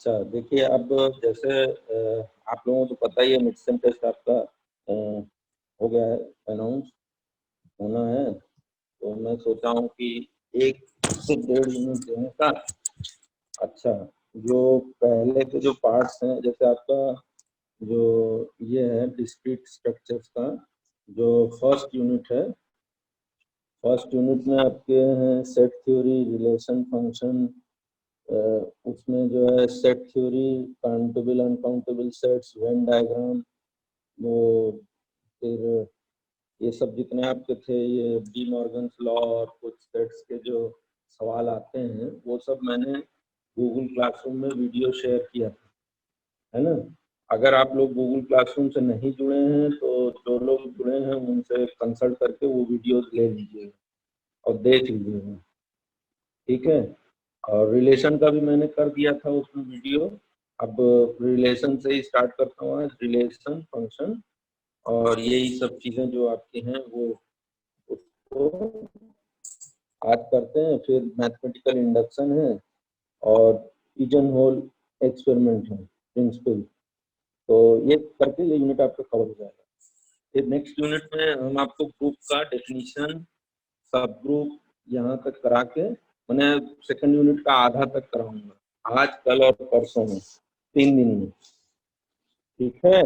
अच्छा देखिए, अब जैसे आप लोगों को तो पता ही है मिड सेम टेस्ट आपका हो गया है, अनाउंस होना है। तो मैं सोचा हूँ कि 1 से 1.5 यूनिट देने का। अच्छा, जो पहले के जो पार्ट्स हैं, जैसे आपका जो ये है डिस्क्रीट स्ट्रक्चर्स का जो फर्स्ट यूनिट है, फर्स्ट यूनिट में आपके हैं सेट थ्योरी, रिलेशन फंक्शन, उसमें जो है set theory, countable uncountable sets, Venn diagram, वो फिर ये सब जितने आपके थे, ये डी मॉर्गन्स लॉ और कुछ सेट्स के जो सवाल आते हैं, वो सब मैंने गूगल क्लासरूम में वीडियो शेयर किया था, है ना। अगर आप लोग गूगल क्लासरूम से नहीं जुड़े हैं तो जो लोग जुड़े हैं उनसे कंसल्ट करके वो वीडियोस ले लीजिएगा और देख लीजिएगा, ठीक है। और रिलेशन का भी मैंने कर दिया था उसमें वीडियो। अब रिलेशन से ही स्टार्ट करता हूँ आज, रिलेशन फंक्शन और यही सब चीज़ें जो आपकी हैं वो उसको आज करते हैं। फिर मैथमेटिकल इंडक्शन है और पिजन होल एक्सपेरिमेंट है, प्रिंसिपल। तो ये करके ये यूनिट आपका कवर हो जाएगा। फिर नेक्स्ट यूनिट में हम आपको ग्रुप का डेफिनेशन, सब ग्रुप यहाँ तक करा के, मैंने सेकंड यूनिट का आधा तक कराऊंगा आज, कल और परसों में, 3 दिन में, ठीक है।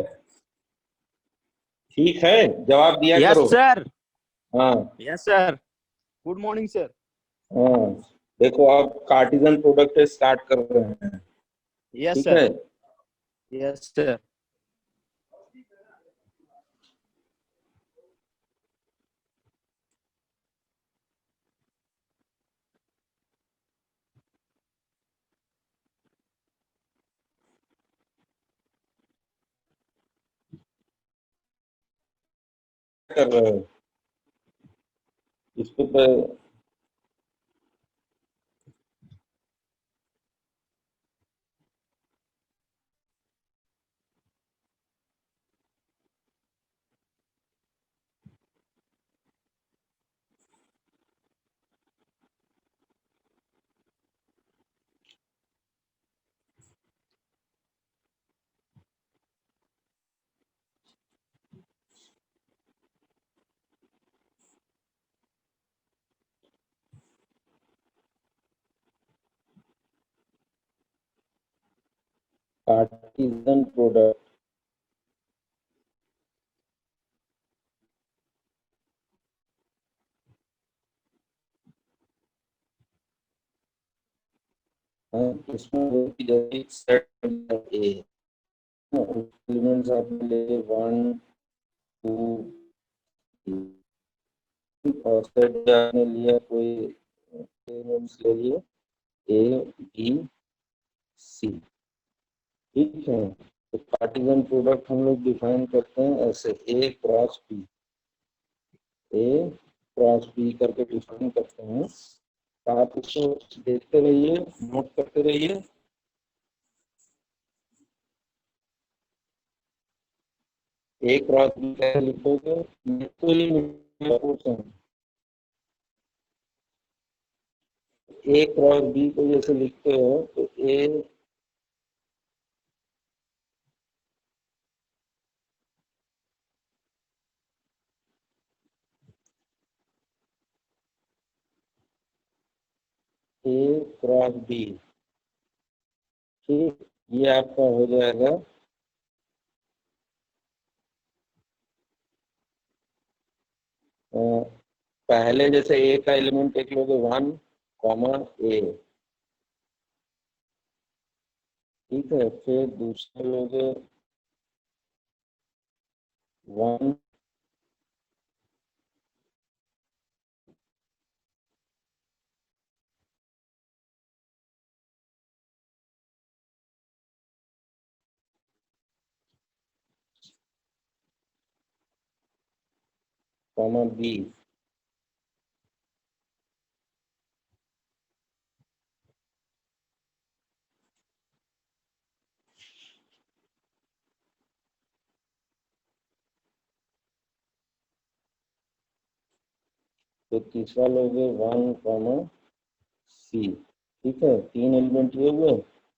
ठीक है, जवाब दिया करो। Yes sir. हाँ yes sir, good morning sir. हाँ, देखो आप कार्टिजन प्रोडक्ट से स्टार्ट कर रहे हैं, यस ठीक सर। है। Yes sir. कर रहे हो इसको तो कार्टिजन प्रोडक्ट, इसमें जैसे सेट ए एलिमेंट्स आपने ले 1 2 और सेट आपने लिया कोई एलिमेंट्स ले लिए ए बी सी, ठीक है। तो कार्टिजन प्रोडक्ट हम लोग डिफाइन करते हैं ऐसे, ए क्रॉस बी, ए क्रॉस बी करके डिफाइन करते हैं। तो आप इसको देखते रहिए, नोट करते रहिए। ए क्रॉस बी कैसे लिखोगे, ए क्रॉस बी को जैसे लिखते हो तो ए क्रॉस बी, ठीक, ये आपका हो जाएगा। पहले जैसे ए का एलिमेंट एक लोगे 1 कॉमा ए, ठीक है। फिर दूसरे लोगे 1 कॉमा बी, तो तीसरा लोगे 1 कॉमा सी, ठीक है। 3 एलिमेंट ये हुए।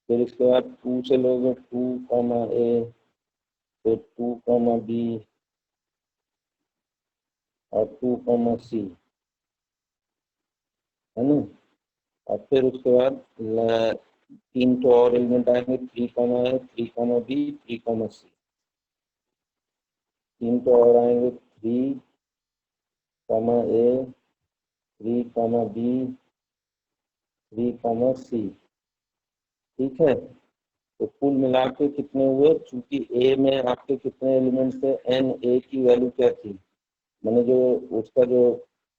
फिर इसके बाद 2 से लोगे 2 कॉमा ए, फिर 2 कॉमा बी और 2 कॉमा सी, है ना। और फिर उसके बाद 3 तो और एलिमेंट आएंगे, 3 कॉमा ए, 3 कॉमा बी, 3 कॉमा सी। 3 तो और आएंगे, 3 कॉमा ए, 3 कॉमा बी, 3 कॉमा सी। ठीक है, तो कुल मिला के कितने हुए, चूंकि ए में आपके कितने एलिमेंट्स थे, एन, ए की वैल्यू क्या थी, मैंने जो उसका जो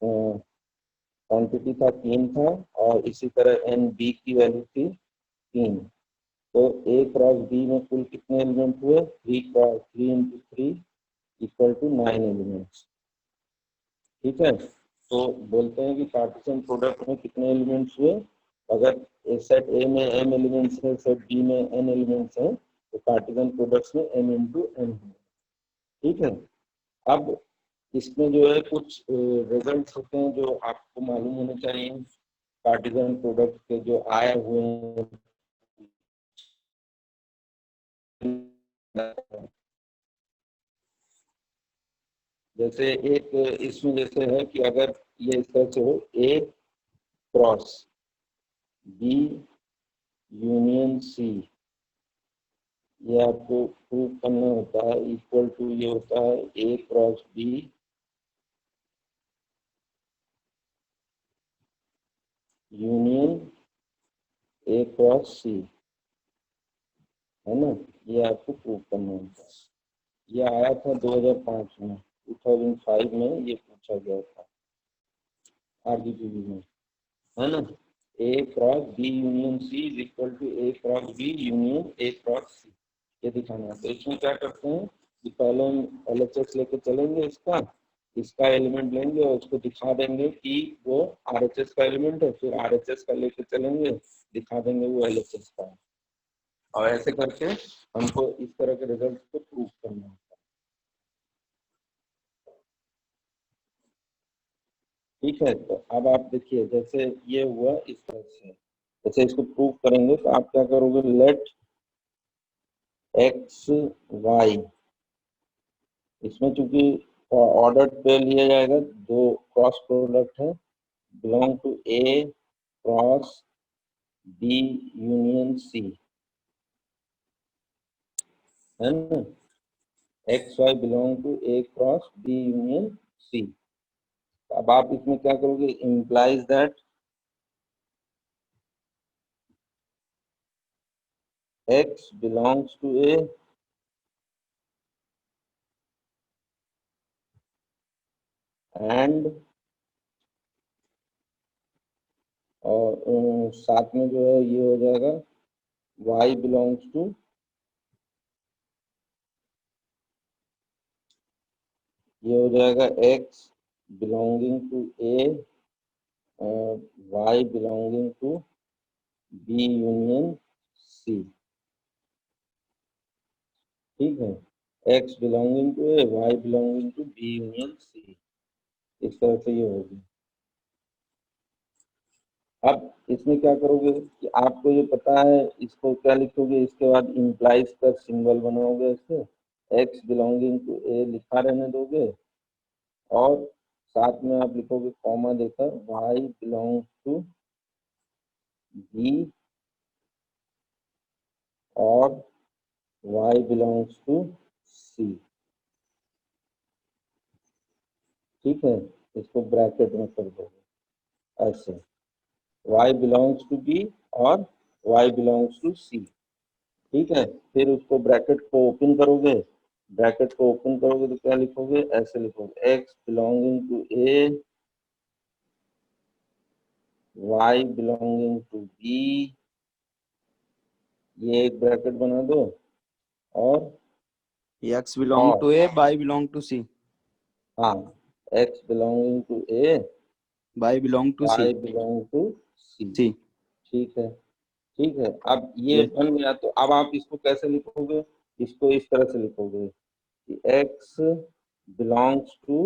क्वांटिटी था 3 था, और इसी तरह एन बी की वैल्यू थी 3। तो ए क्रॉस बी में कुल कितने एलिमेंट हुए, 3 इंटू 3 इक्वल टू 9 एलिमेंट्स। ठीक है, तो बोलते हैं कि कार्टेशियन प्रोडक्ट में कितने एलिमेंट्स हुए, अगर सेट ए में m एलिमेंट्स है, सेट बी में n एलिमेंट्स हैं, तो कार्टेशियन प्रोडक्ट्स में m इंटू n है। ठीक है, अब इसमें जो है कुछ रिजल्ट्स होते हैं जो आपको मालूम होने चाहिए कार्टेशियन प्रोडक्ट के जो आए हुए हैं। जैसे एक इसमें जैसे है कि अगर ये इस तरह से हो, ए क्रॉस बी यूनियन सी, ये आपको प्रूव करना होता है, इक्वल टू ये होता है A cross B union A cross C, है ना। ये आपको प्रूव करना होता है। ये आया था 2005 में, 2005 में ये पूछा गया था आरबीपीवी में, है ना। A cross B union C is equal to A cross B union A cross C, ये दिखाना है। तो इसमें क्या करते हैं कि पहले हम एलएचएस लेके चलेंगे, इसका एलिमेंट लेंगे और उसको दिखा देंगे कि वो आरएचएस का एलिमेंट है, फिर आरएचएस का लेके चलेंगे, दिखा देंगे वो एलएचएस का है, और ऐसे करके हमको इस तरह के रिजल्ट को प्रूव करना है। ठीक है, तो अब आप देखिए, जैसे ये हुआ इस तरह से, जैसे इसको प्रूव करेंगे तो आप क्या करोगे, लेट एक्स वाई, इसमें चूंकि ऑर्डर पे लिया जाएगा, दो क्रॉस प्रोडक्ट है, belong to A cross B union C, है ना। X Y belong to A cross B union C. अब आप इसमें क्या करोगे, implies that X belongs to A and, और साथ में जो है ये हो जाएगा y बिलोंग्स टू, ये हो जाएगा x बिलोंगिंग टू a और y belonging to b union c। ठीक है, x belonging to a, y belonging to b union c, इस तरह से ये होगी। अब इसमें क्या करोगे कि आपको ये पता है, इसको क्या लिखोगे, इसके बाद इम्प्लाइज का सिंबल बनाओगे, ऐसे x बिलोंगिंग टू a लिखा रहने दोगे, और साथ में आप लिखोगे कॉमा देकर y बिलोंग्स टू b और y बिलोंग्स टू c। ठीक है, इसको ब्रैकेट में कर दोगे ऐसे, y बिलोंग्स टू b और y बिलोंग्स टू c। ठीक है, फिर उसको ब्रैकेट को ओपन करोगे, ब्रैकेट को ओपन करोगे तो क्या लिखोगे, ऐसे लिखोगे x belonging to a, y belonging to b, ये एक ब्रैकेट बना दो, और X belong to A, Y belong to C, हाँ, x belonging to a, Y belong to y C. Belong to c। C. ठीक है, ठीक है, अब ये Yes. बन गया, तो अब आप इसको कैसे लिखोगे, इसको इस तरह से लिखोगे कि x belongs to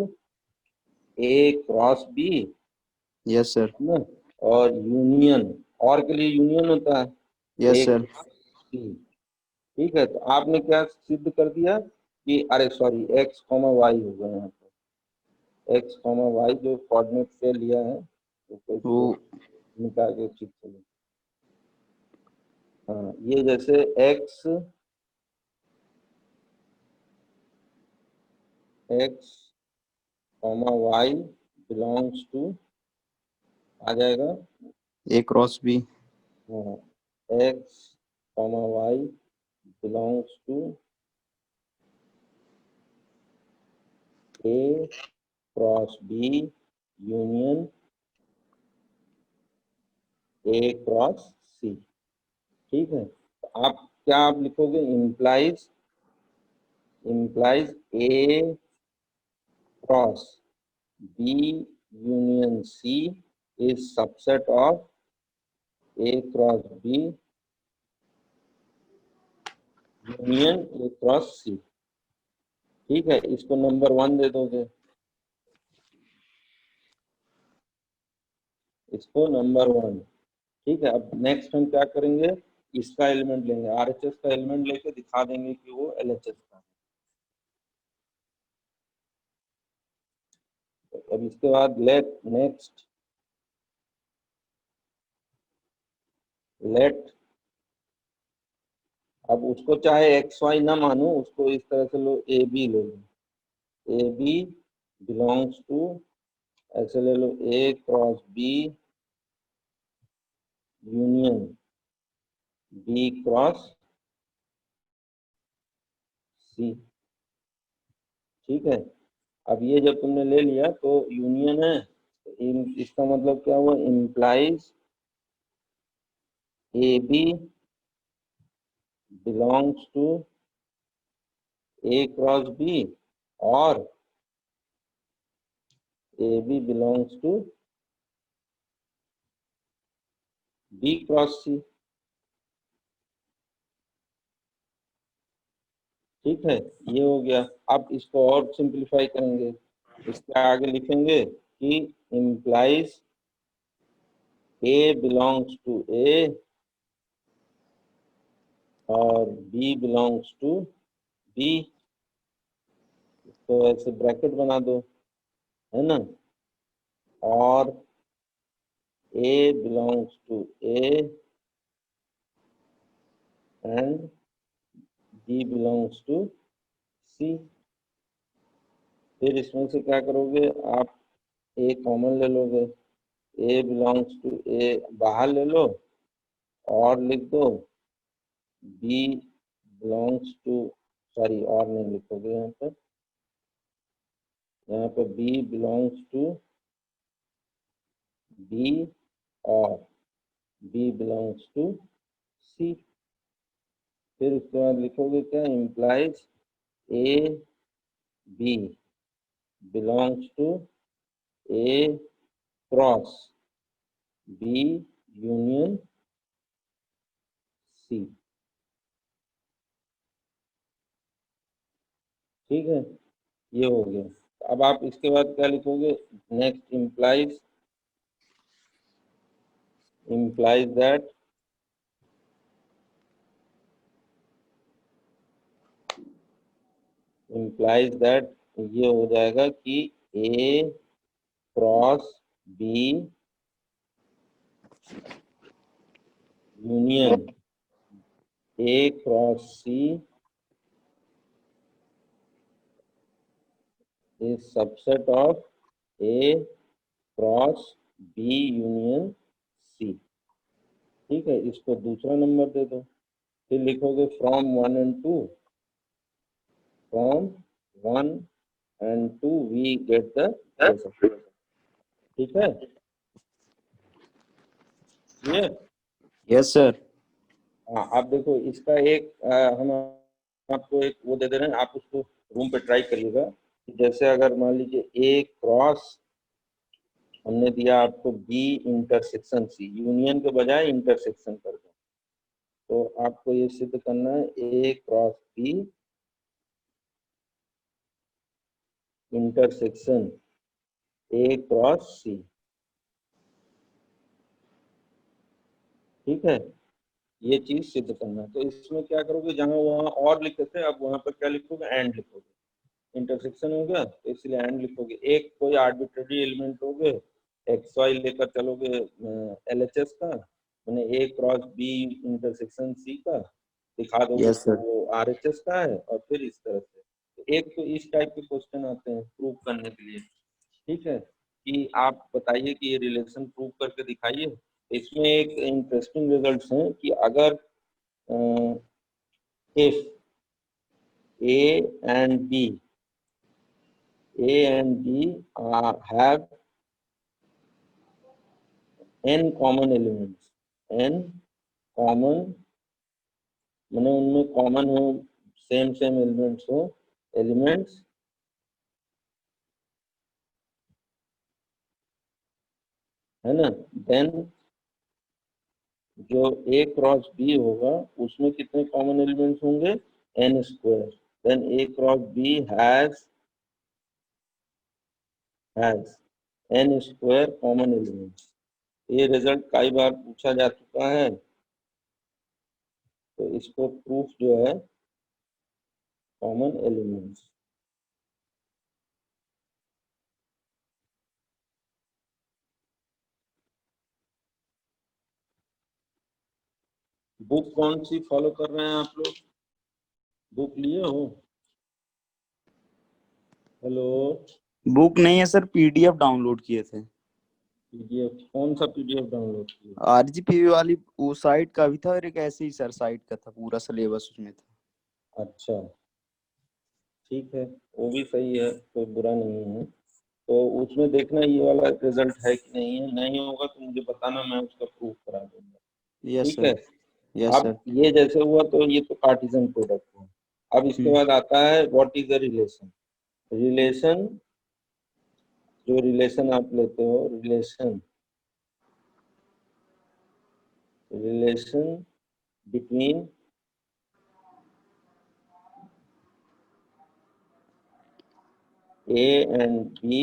a cross b, Yes, sir. है ना, और यूनियन, और के लिए यूनियन होता है, Yes, एक sir. सी। ठीक है, तो आपने क्या सिद्ध कर दिया कि अरे सॉरी एक्स कॉमा वाई हो गया, यहाँ पे एक्स कॉमा वाई जो कोऑर्डिनेट से लिया है उसको इसको वो निकाल के ठीक चलिए। हाँ, ये जैसे X X comma Y belongs to आ जाएगा, ए क्रॉस बी। हाँ, X comma Y belongs to A cross B union A cross C. ठीक है, तो आप लिखोगे implies A cross B union C is subset of A cross B union A cross C. ठीक है, इसको number 1 दे दोगे, इसको नंबर 1। ठीक है, अब नेक्स्ट हम क्या करेंगे, इसका एलिमेंट लेंगे, आरएचएस का एलिमेंट लेके दिखा देंगे कि वो एलएचएस का है। तो अब इसके बाद लेट अब उसको चाहे एक्स वाई ना मानो, उसको इस तरह से लो, ए बी लो, ए बी बिलोंग्स टू, ऐसे ले लो A cross B union B cross C. ठीक है, अब ये जब तुमने ले लिया तो यूनियन है, तो इसका मतलब क्या हुआ, implies A B belongs to A cross B और A B belongs to B cross C. ठीक है, ये हो गया। अब इसको और सिंपलीफाई करेंगे, इसके आगे लिखेंगे कि इम्प्लाइज ए बिलोंग्स टू ए और बी बिलोंग्स टू बी, तो ऐसे ब्रैकेट बना दो, है ना, और A belongs to A and B belongs to C. फिर इसमें से क्या करोगे आप, ए कॉमन ले लोगे, ए बिलोंग्स टू ए बाहर ले लो और लिख दो बी बिलोंग्स टू, सॉरी और नहीं लिखोगे यहाँ पे बी बिलोंग्स टू बी और बी बिलोंग्स टू सी। फिर उसके बाद लिखोगे क्या, implies A B belongs to A cross B union C. ठीक है, ये हो गया। अब आप इसके बाद क्या लिखोगे, नेक्स्ट इम्प्लाइज दैट ये हो जाएगा कि A cross B union A cross C is subset of A cross B union C. ठीक है, इसको दूसरा नंबर दे दो। फिर लिखोगे from 1 and 2, from 1 and 2 we get the result. ठीक है, ये यस सर। हाँ, आप देखो इसका एक हम आपको एक वो दे दे रहे हैं, आप उसको रूम पे ट्राई करिएगा। जैसे अगर मान लीजिए ए क्रॉस हमने दिया आपको बी इंटरसेक्शन सी, यूनियन के बजाय इंटरसेक्शन कर दो, तो आपको ये सिद्ध करना है A cross B intersection A cross C. ठीक है, ये चीज सिद्ध करना है। तो इसमें क्या करोगे, जहां वहां और लिखे थे अब वहां पर क्या लिखोगे, एंड लिखोगे। इंटरसेक्शन हो गया तो इसलिए एंड लिखोगे। एक कोई आर्बिट्ररी एलिमेंट होगे, एक्स वाई लेकर चलोगे एलएचएस का, मैंने ए क्रॉस बी इंटरसेक्शन सी का दिखा दोगे यस तो सर। वो आरएचएस का है। और फिर इस तरह से एक तो इस टाइप के क्वेश्चन आते हैं प्रूव करने के लिए, ठीक है, कि आप बताइए कि ये रिलेशन प्रूव करके दिखाइए। इसमें एक इंटरेस्टिंग रिजल्ट्स हैं कि अगर if A and B, have n common elements, n common मैंने उनमें कॉमन हो, सेम सेम एलिमेंट्स हो, एलिमेंट्स है ना, देन जो A क्रॉस B होगा उसमें कितने कॉमन एलिमेंट्स होंगे, n square. Then A cross B has n square common elements. ये रिजल्ट कई बार पूछा जा चुका है, तो इसको प्रूफ जो है कॉमन एलिमेंट्स। बुक कौन सी फॉलो कर रहे हैं आप लोग, बुक लिए हो? हेलो, बुक नहीं है सर, पीडीएफ डाउनलोड किए थे। पीडीएफ? कौन सा पीडीएफ डाउनलोड किए? आरजीपीवी वाली वो साइट का भी था और एक ऐसे ही सर साइट का था, पूरा सिलेबस उसमें था। अच्छा, ठीक है, वो भी सही है, कोई बुरा नहीं है। तो उसमें देखना ये वाला रिजल्ट है कि नहीं है, नहीं होगा तो मुझे बताना, मैं उसका प्रूफ करा दूंगा। यस ठीक है, सर। यस अब सर। ये जैसे हुआ तो ये तो कार्टेशियन प्रोडक्ट है। अब इसके बाद आता है what is the relation. Relation, जो रिलेशन आप लेते हो, relation between A and B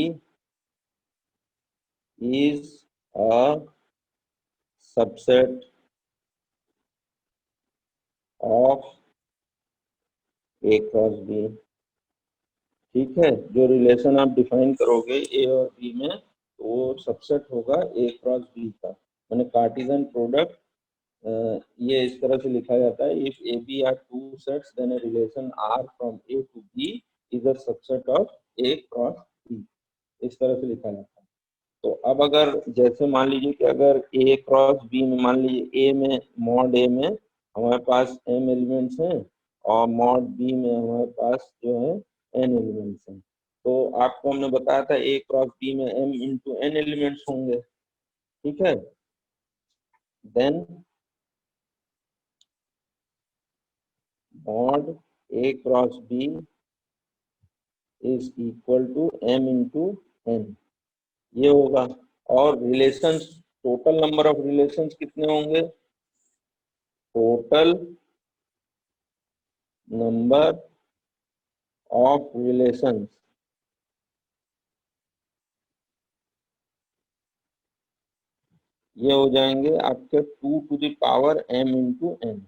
is a subset of A cross B। ठीक है, जो रिलेशन आप डिफाइन करोगे ए और बी में, तो वो सबसेट होगा ए क्रॉस बी का। मैंने कार्टेशियन प्रोडक्ट ये इस तरह से लिखा जाता है, if A B are two sets then a relation R from A to B is a subset of A cross B. इस तरह से लिखा जाता है। तो अब अगर जैसे मान लीजिए कि अगर ए क्रॉस बी में, मान लीजिए ए में, मॉड ए में हमारे पास m एलिमेंट्स हैं और मॉड बी में हमारे पास जो है n एलिमेंट्स हैं। तो आपको हमने बताया था ए क्रॉस बी में m इंटू n एलिमेंट्स होंगे, ठीक है। Then mod A cross B is equal to m into n, ये होगा। और relations, total number of relations कितने होंगे, टोटल नंबर ऑफ रिलेशंस ये हो जाएंगे आपके 2 to the power m into n।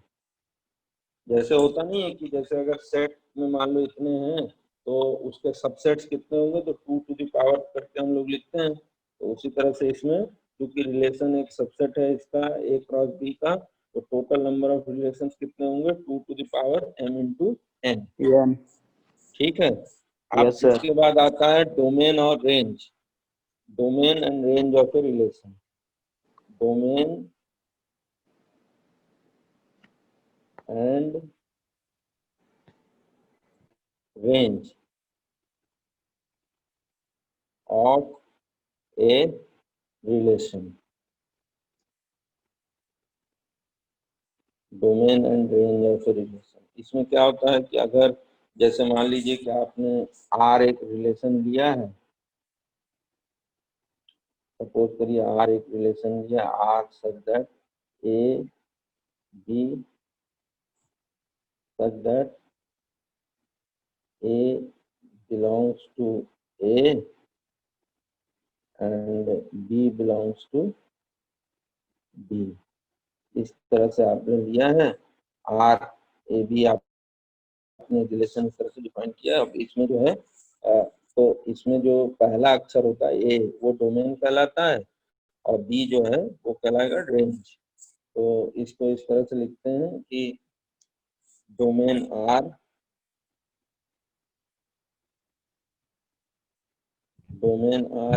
जैसे होता नहीं है कि जैसे अगर सेट में मान लो इतने हैं तो उसके सबसेट्स कितने होंगे, तो 2 टू द पावर करके हम लोग लिखते हैं। तो उसी तरह से इसमें क्योंकि रिलेशन एक सबसेट है इसका ए क्रॉस बी का, तो टोटल नंबर ऑफ रिलेशंस कितने होंगे, 2 to the power m into n। ठीक है, अब यस सर। इसके बाद आता है डोमेन और range. Domain and range of a relation. Domain and range of a relation. Domain and range of a relation, इसमें क्या होता है कि अगर जैसे मान लीजिए कि आपने आर एक रिलेशन लिया है, सपोज करिए आर एक रिलेशन लिया, R such that A B, such that A belongs to A and B belongs to B. इस तरह से आपने लिया है, आर ए बी आपने रिलेशन इस तरह से डिफाइन किया। अब इसमें जो है तो इसमें जो पहला अक्षर होता है ए, वो डोमेन कहलाता है, और बी जो है वो कहलाएगा रेंज। तो इसको इस तरह से लिखते हैं कि domain R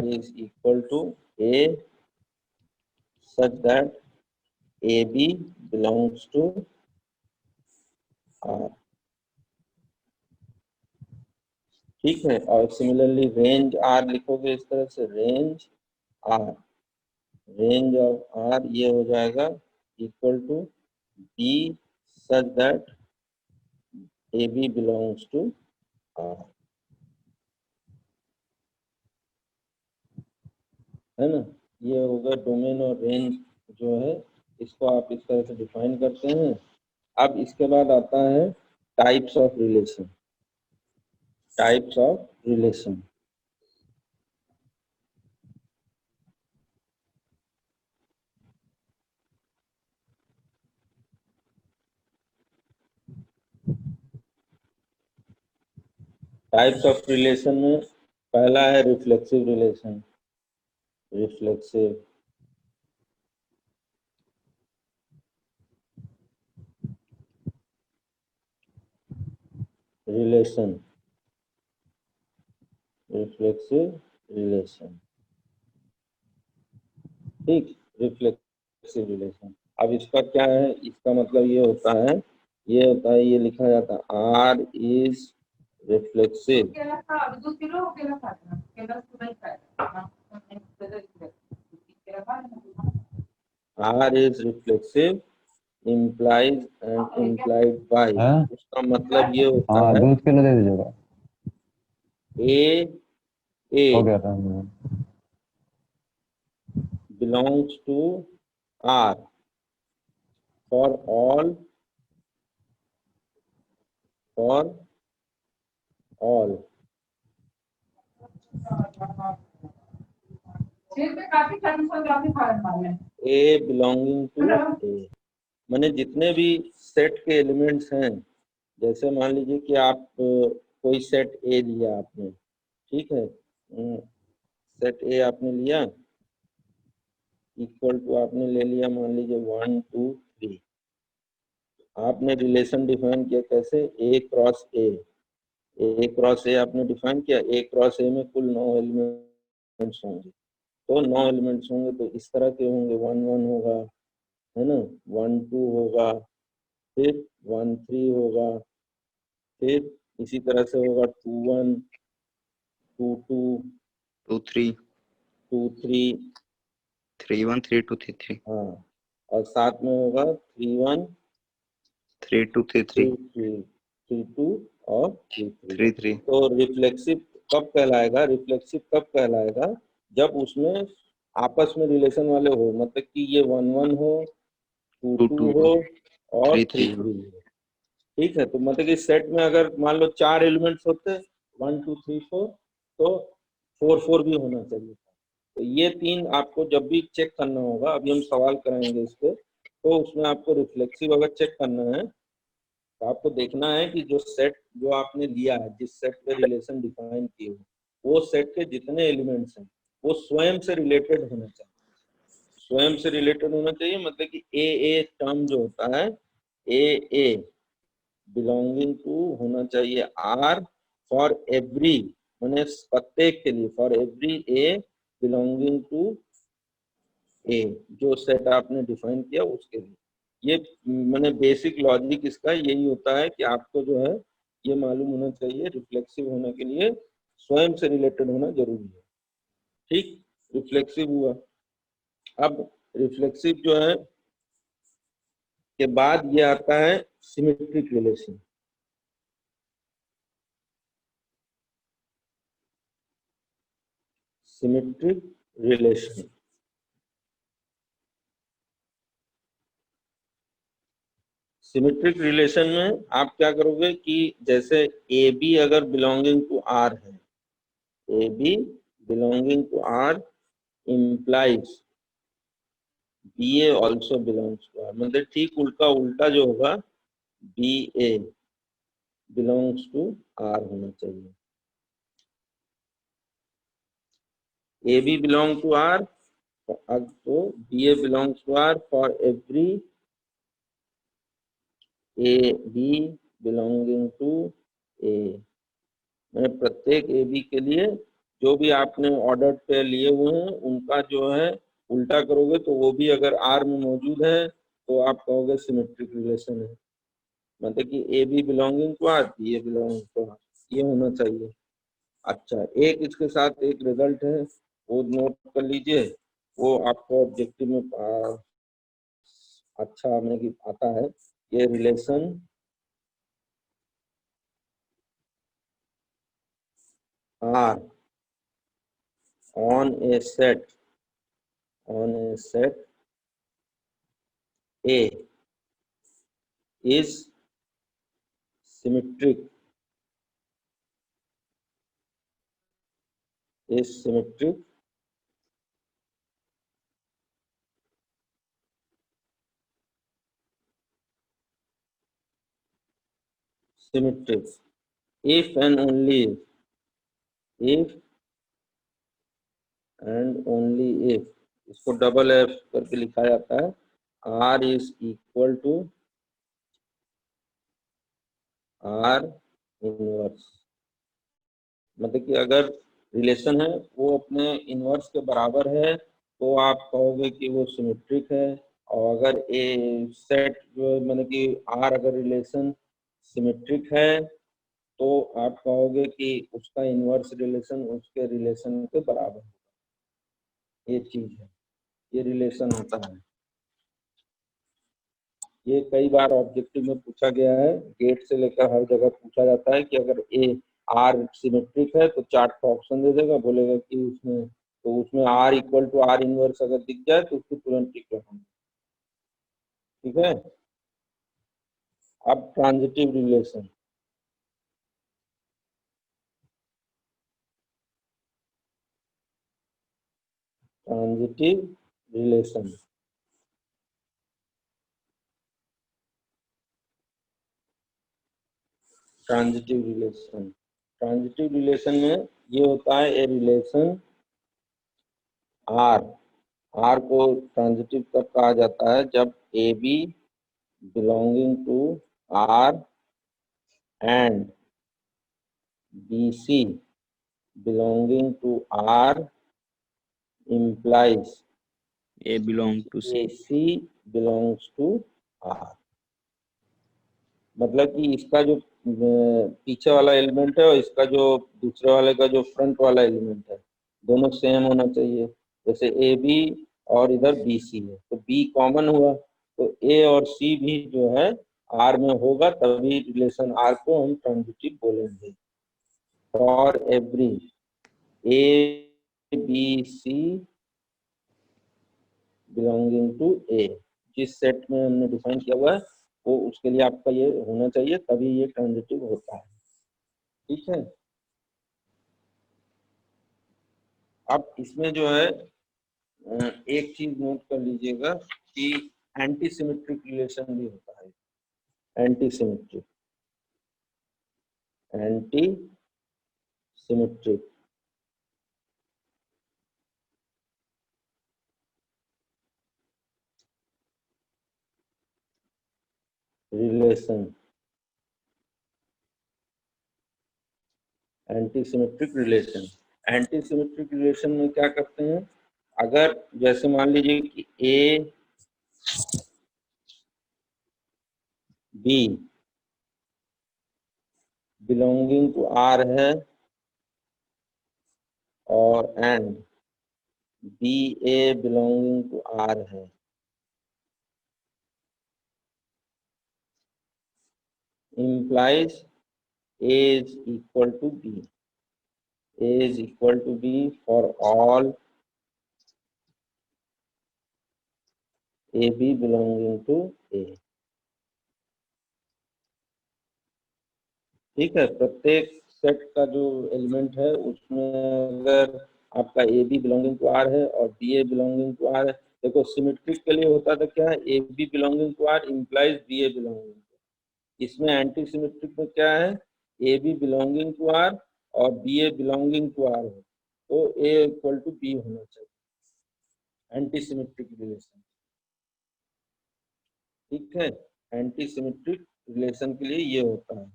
is equal to A such that AB belongs to R। ठीक है, और सिमिलरली रेंज R लिखोगे इस तरह से, रेंज ऑफ R ये हो जाएगा equal to B such that AB belongs to R, है ना। ये होगा डोमेन और रेंज जो है, इसको आप इस तरह से डिफाइन करते हैं। अब इसके बाद आता है types of relation. Types of relation, types of relation में पहला है reflexive relation. Reflexive relation, reflexive relation, ठीक, रिफ्लेक्सिव रिलेशन। अब इसका क्या है, इसका मतलब ये होता है, ये लिखा जाता है R is reflexive, R is reflexive implies and implied by। उसका मतलब ये होता है, 2 किलो दे दीजिएगा। ए हो गया था। belongs to R for all A belonging to A, माने जितने भी सेट के एलिमेंट्स हैं, जैसे मान लीजिए कि आप कोई सेट ए लिया आपने, ठीक है, सेट ए आपने लिया, इक्वल टू आपने ले लिया मान लीजिए 1 2 3। आपने रिलेशन डिफाइन किया कैसे, ए क्रॉस ए आपने डिफाइन किया, ए क्रॉस ए में कुल 9 एलिमेंट्स होंगे। तो 9 एलिमेंट्स होंगे तो इस तरह के होंगे, 1 1 होगा, है ना, 1 2 होगा, फिर 1 3 होगा, फिर इसी तरह से होगा 2 1 2 2 2 3 2 3 3 1 3 2 3 3। हाँ, और साथ में होगा 3 1 3 2 3 3 3 2 और 3 3 3। तो रिफ्लेक्सिव कब कहलाएगा, जब उसमें आपस में रिलेशन वाले हो, मतलब कि ये 1 1 हो, 2 2 हो और 3 3 हो। ठीक है, तो मतलब कि सेट में अगर मान लो 4 एलिमेंट्स होते 1 2 3 4, तो 4 4 भी होना चाहिए। तो ये 3 आपको जब भी चेक करना होगा, अभी हम सवाल कराएंगे इस पे, तो उसमें आपको रिफ्लेक्सिव अगर चेक करना है तो आपको देखना है कि जो सेट जो आपने लिया है, जिस सेट पे रिलेशन डिफाइन किए हो, वो सेट के जितने एलिमेंट्स हैं वो स्वयं से रिलेटेड होना चाहिए। स्वयं से रिलेटेड होना चाहिए मतलब कि ए टर्म जो होता है, ए बिलोंगिंग टू होना चाहिए आर फॉर एवरी, मैंने प्रत्येक के लिए, for every A belonging to A, जो सेट आपने डिफाइन किया उसके लिए। ये मैंने बेसिक लॉजिक इसका यही होता है कि आपको जो है ये मालूम होना चाहिए, रिफ्लेक्सिव होने के लिए स्वयं से रिलेटेड होना जरूरी है। ठीक, रिफ्लेक्सिव हुआ। अब रिफ्लेक्सिव जो है के बाद ये आता है symmetric relation. Symmetric relation, symmetric relation में आप क्या करोगे कि जैसे ए बी अगर बिलोंगिंग टू आर है, A B belonging to R implies B A also belongs to R, मतलब ठीक उल्टा उल्टा जो होगा B A belongs to R होना चाहिए। A B belong to R, तो B A belongs to R for every A B belonging to A, मैंने प्रत्येक ए बी के लिए जो भी आपने ऑर्डर पे लिए हुए हैं उनका जो है उल्टा करोगे तो वो भी अगर आर में मौजूद है तो आप कहोगे सिमेट्रिक रिलेशन है, मतलब कि A B belonging to R, B A belonging to R, ये होना चाहिए। अच्छा, एक इसके साथ एक रिजल्ट है वो नोट कर लीजिए, वो आपको ऑब्जेक्टिव में अच्छा हमें कि आता है, ये relation R on a set A is symmetric is symmetric symmetric if and only if and only if, इसको डबल एफ करके लिखा जाता है, R is equal to R inverse, मतलब कि अगर रिलेशन है वो अपने इनवर्स के बराबर है तो आप कहोगे कि वो सिमेट्रिक है, और अगर ए सेट जो मतलब कि आर अगर रिलेशन सिमेट्रिक है तो आप कहोगे कि उसका इनवर्स रिलेशन उसके रिलेशन के बराबर है। ये चीज है, ये रिलेशन होता है, ये कई बार ऑब्जेक्टिव में पूछा गया है, गेट से लेकर हर जगह पूछा जाता है कि अगर ए आर सिमेट्रिक है तो चार्ट का ऑप्शन दे देगा, बोलेगा कि उसमें तो उसमें R equal to R inverse अगर दिख जाए तो उसको तुरंत टिक रखना। ठीक है, अब transitive relation, transitive relation transitive relation transitive relation में ये होता है ए रिलेशन आर, आर को ट्रांजिटिव कब कहा जाता है, जब A B belonging to R and B C belonging to R implies A belong to C. AC belongs to R, मतलब कि इसका जो पीछे वाला एलिमेंट है और इसका जो दूसरे वाले का जो फ्रंट वाला एलिमेंट है दोनों सेम होना चाहिए, जैसे ए बी और इधर बी सी है तो बी कॉमन हुआ तो ए और सी भी जो है आर में होगा, तभी रिलेशन आर को हम ट्रांजिटिव बोलेंगे। For every A B C belonging to A, जिस सेट में हमने डिफाइन किया हुआ है वो उसके लिए आपका ये होना चाहिए, तभी ये ट्रांजिटिव होता है। ठीक है, अब इसमें जो है एक चीज नोट कर लीजिएगा कि एंटी सिमेट्रिक रिलेशन भी होता है, anti symmetric anti symmetric relation, anti symmetric relation, anti symmetric relation में क्या करते हैं, अगर जैसे मान लीजिए कि A B belonging to R है और and B A belonging to R है, implies A is equal to B, A is equal to B for all AB belonging to A। ठीक है, प्रत्येक सेट का जो एलिमेंट है उसमें अगर आपका A B belonging to R है और B A belonging to R है देखो सिमेट्रिक के लिए होता था क्या, A B belonging to R implies B A belonging to. इसमें एंटी सिमेट्रिक में क्या है, A B belonging to R और B A belonging to R हो, तो ए इक्वल टू बी होना चाहिए, एंटी सिमेट्रिक रिलेशन। ठीक है, एंटी सिमेट्रिक रिलेशन के लिए ये होता है।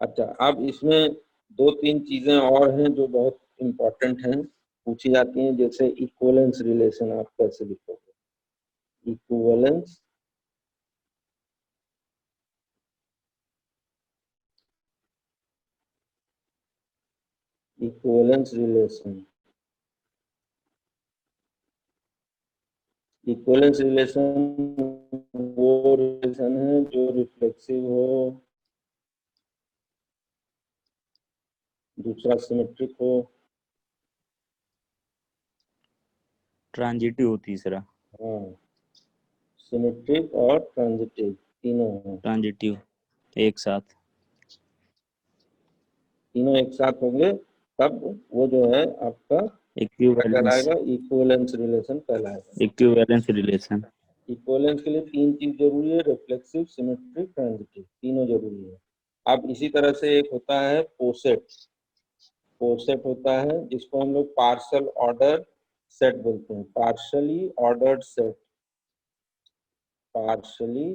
अच्छा, अब इसमें दो तीन चीजें और हैं जो बहुत इंपॉर्टेंट हैं, पूछी जाती हैं, जैसे इक्विवेलेंस रिलेशन आप कैसे लिखोगे, equivalence equivalence relation. Equivalence relation वो रिलेशन है जो रिफ्लेक्सिव हो, दूसरा सिमेट्रिक हो, ट्रांजिटिव हो तीसरा। हाँ सिमेट्रिक और ट्रांजिटिव तीनों हैं, ट्रांजिटिव एक साथ। तीनों एक साथ होंगे तब वो जो है आपका क्या इक्विवेलेंस। कहलाएगा, इक्विवेलेंस रिलेशन कहलाएगा। Equivalence relation. इक्विवेलेंस के लिए तीन चीज जरूरी है, रिफ्लेक्सिव, सिमेट्रिक, ट्रांजिटिव, तीनों जरूरी है। अब इसी तरह से एक होता है पोसेट। पोसेट होता है जिसको हम लोग पार्शियल ऑर्डर सेट बोलते हैं, partially ordered set, partially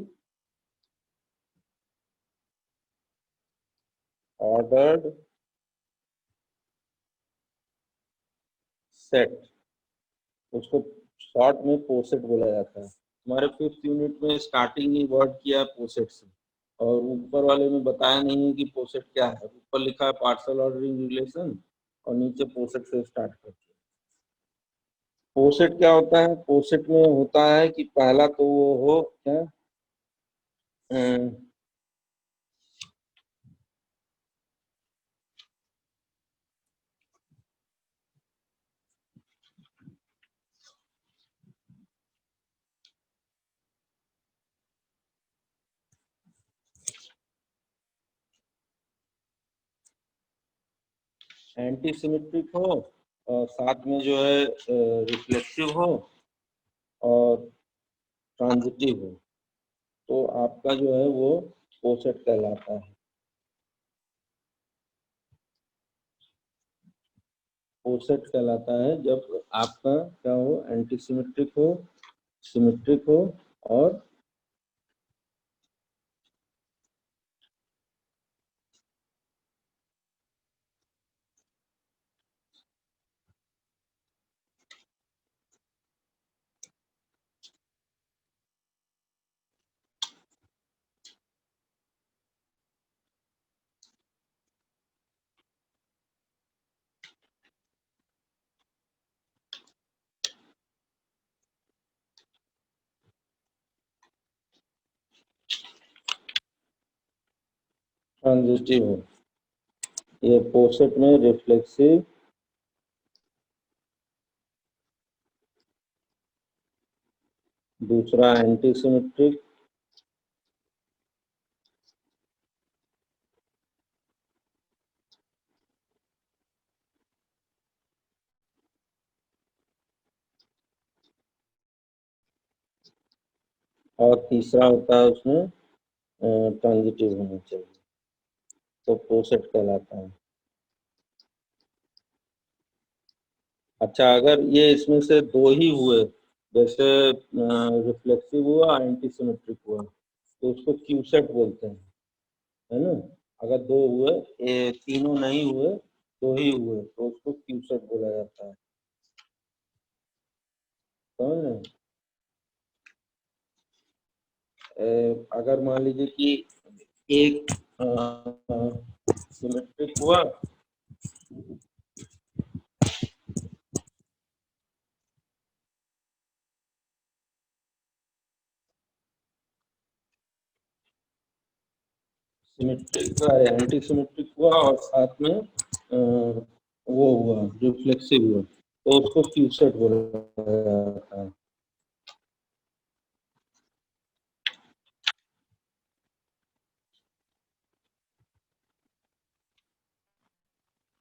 ordered set, उसको शॉर्ट में पोसेट बोला जाता है। हमारे 5th यूनिट में स्टार्टिंग ही वर्ड किया पोसेट से, और ऊपर वाले में बताया नहीं है कि पोसेट क्या है। ऊपर लिखा है पार्शियल ऑर्डरिंग रिलेशन और नीचे पोसेट से स्टार्ट करते हैं। पोसेट क्या होता है, पोसेट में होता है कि पहला तो वो हो क्या, एंटी सिमेट्रिक हो और साथ में जो है रिफ्लेक्सिव हो और ट्रांजिटिव हो, तो आपका जो है वो पोसेट कहलाता है। पोसेट कहलाता है जब आपका क्या हो, एंटी सिमेट्रिक हो, सिमेट्रिक हो और ट्रांजिटिव हो। ये पोसेट में रिफ्लेक्सिव, दूसरा एंटी सिमेट्रिक, और तीसरा होता है उसमें ट्रांजिटिव होना चाहिए, तो पोसेट कहलाता है। अच्छा, अगर ये इसमें से दो ही हुए, जैसे रिफ्लेक्सिव हुआ, एंटी सिमेट्रिक हुआ, तो उसको क्यूसेट बोलते हैं, है ना। अगर दो हुए, ये तीनों नहीं हुए, दो ही हुए, तो उसको क्यूसेट बोला जाता है, समझ रहे हैं? अगर मान लीजिए कि एक सिमेट्रिक हुआ, सिमेट्रिक एंटी सिमेट्रिक हुआ और साथ में वो हुआ रिफ्लेक्सिव हुआ, तो उसको क्यूसेट बोला जाता है।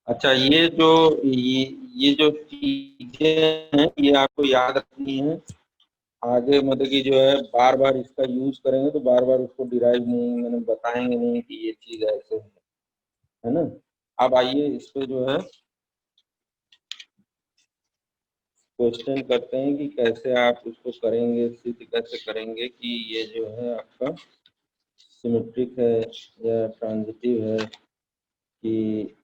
अच्छा, ये जो ये जो चीजें हैं ये आपको याद रखनी है आगे, मतलब कि जो है बार बार इसका यूज करेंगे तो बार बार उसको डिराइव नहीं, मैंने बताएंगे नहीं कि ये चीज ऐसे है ना। अब आइए इस पे जो है क्वेश्चन करते हैं कि कैसे आप इसको करेंगे, सिद्ध कैसे करेंगे कि ये जो है आपका सिमेट्रिक है या ट्रांजिटिव है कि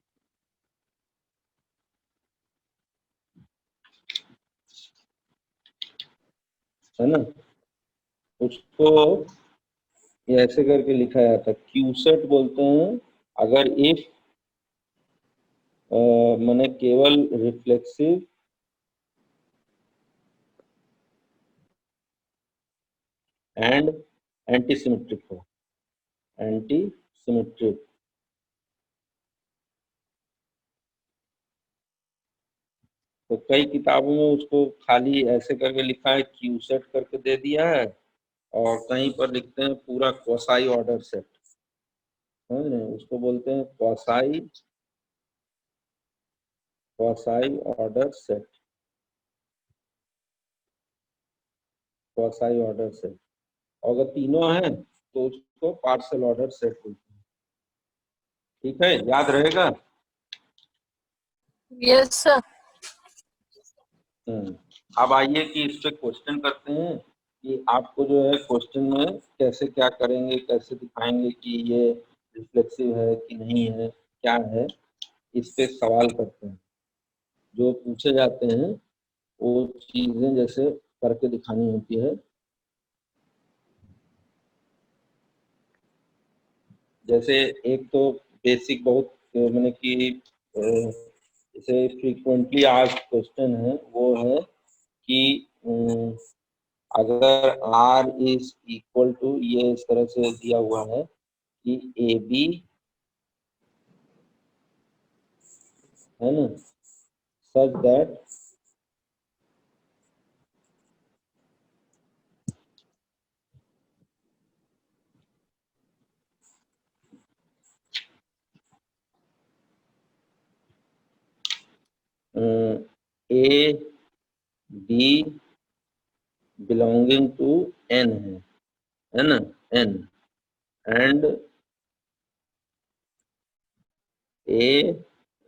है ना। उसको ये ऐसे करके लिखा जाता है, क्यूसेट बोलते हैं अगर इफ मैंने केवल रिफ्लेक्सिव एंड एंटी सिमेट्रिक हो, एंटी सिमेट्रिक। तो कई किताबों में उसको खाली ऐसे करके लिखा है, क्यूसेट करके दे दिया है, और कहीं पर लिखते हैं पूरा क्वासाई ऑर्डर सेट, समझ रहे हैं, उसको बोलते हैं quasi, quasi order set, quasi order set. और अगर तीनों हैं तो उसको पार्शियल ऑर्डर सेट बोलते हैं। ठीक है, याद रहेगा। Yes sir. अब आइए कि इस पे क्वेश्चन करते हैं कि आपको जो है क्वेश्चन में कैसे क्या करेंगे, कैसे दिखाएंगे कि ये रिफ्लेक्सिव है कि नहीं है, क्या है, इस पे सवाल करते हैं। जो पूछे जाते हैं वो चीजें जैसे करके दिखानी होती है। जैसे एक तो बेसिक बहुत मैंने कि जैसे फ्रीक्वेंटली आज क्वेश्चन है वो है कि अगर R इज इक्वल टू, ये इस तरह से दिया हुआ है कि ए बी है ना, such that A B belonging to N है ना, N, and A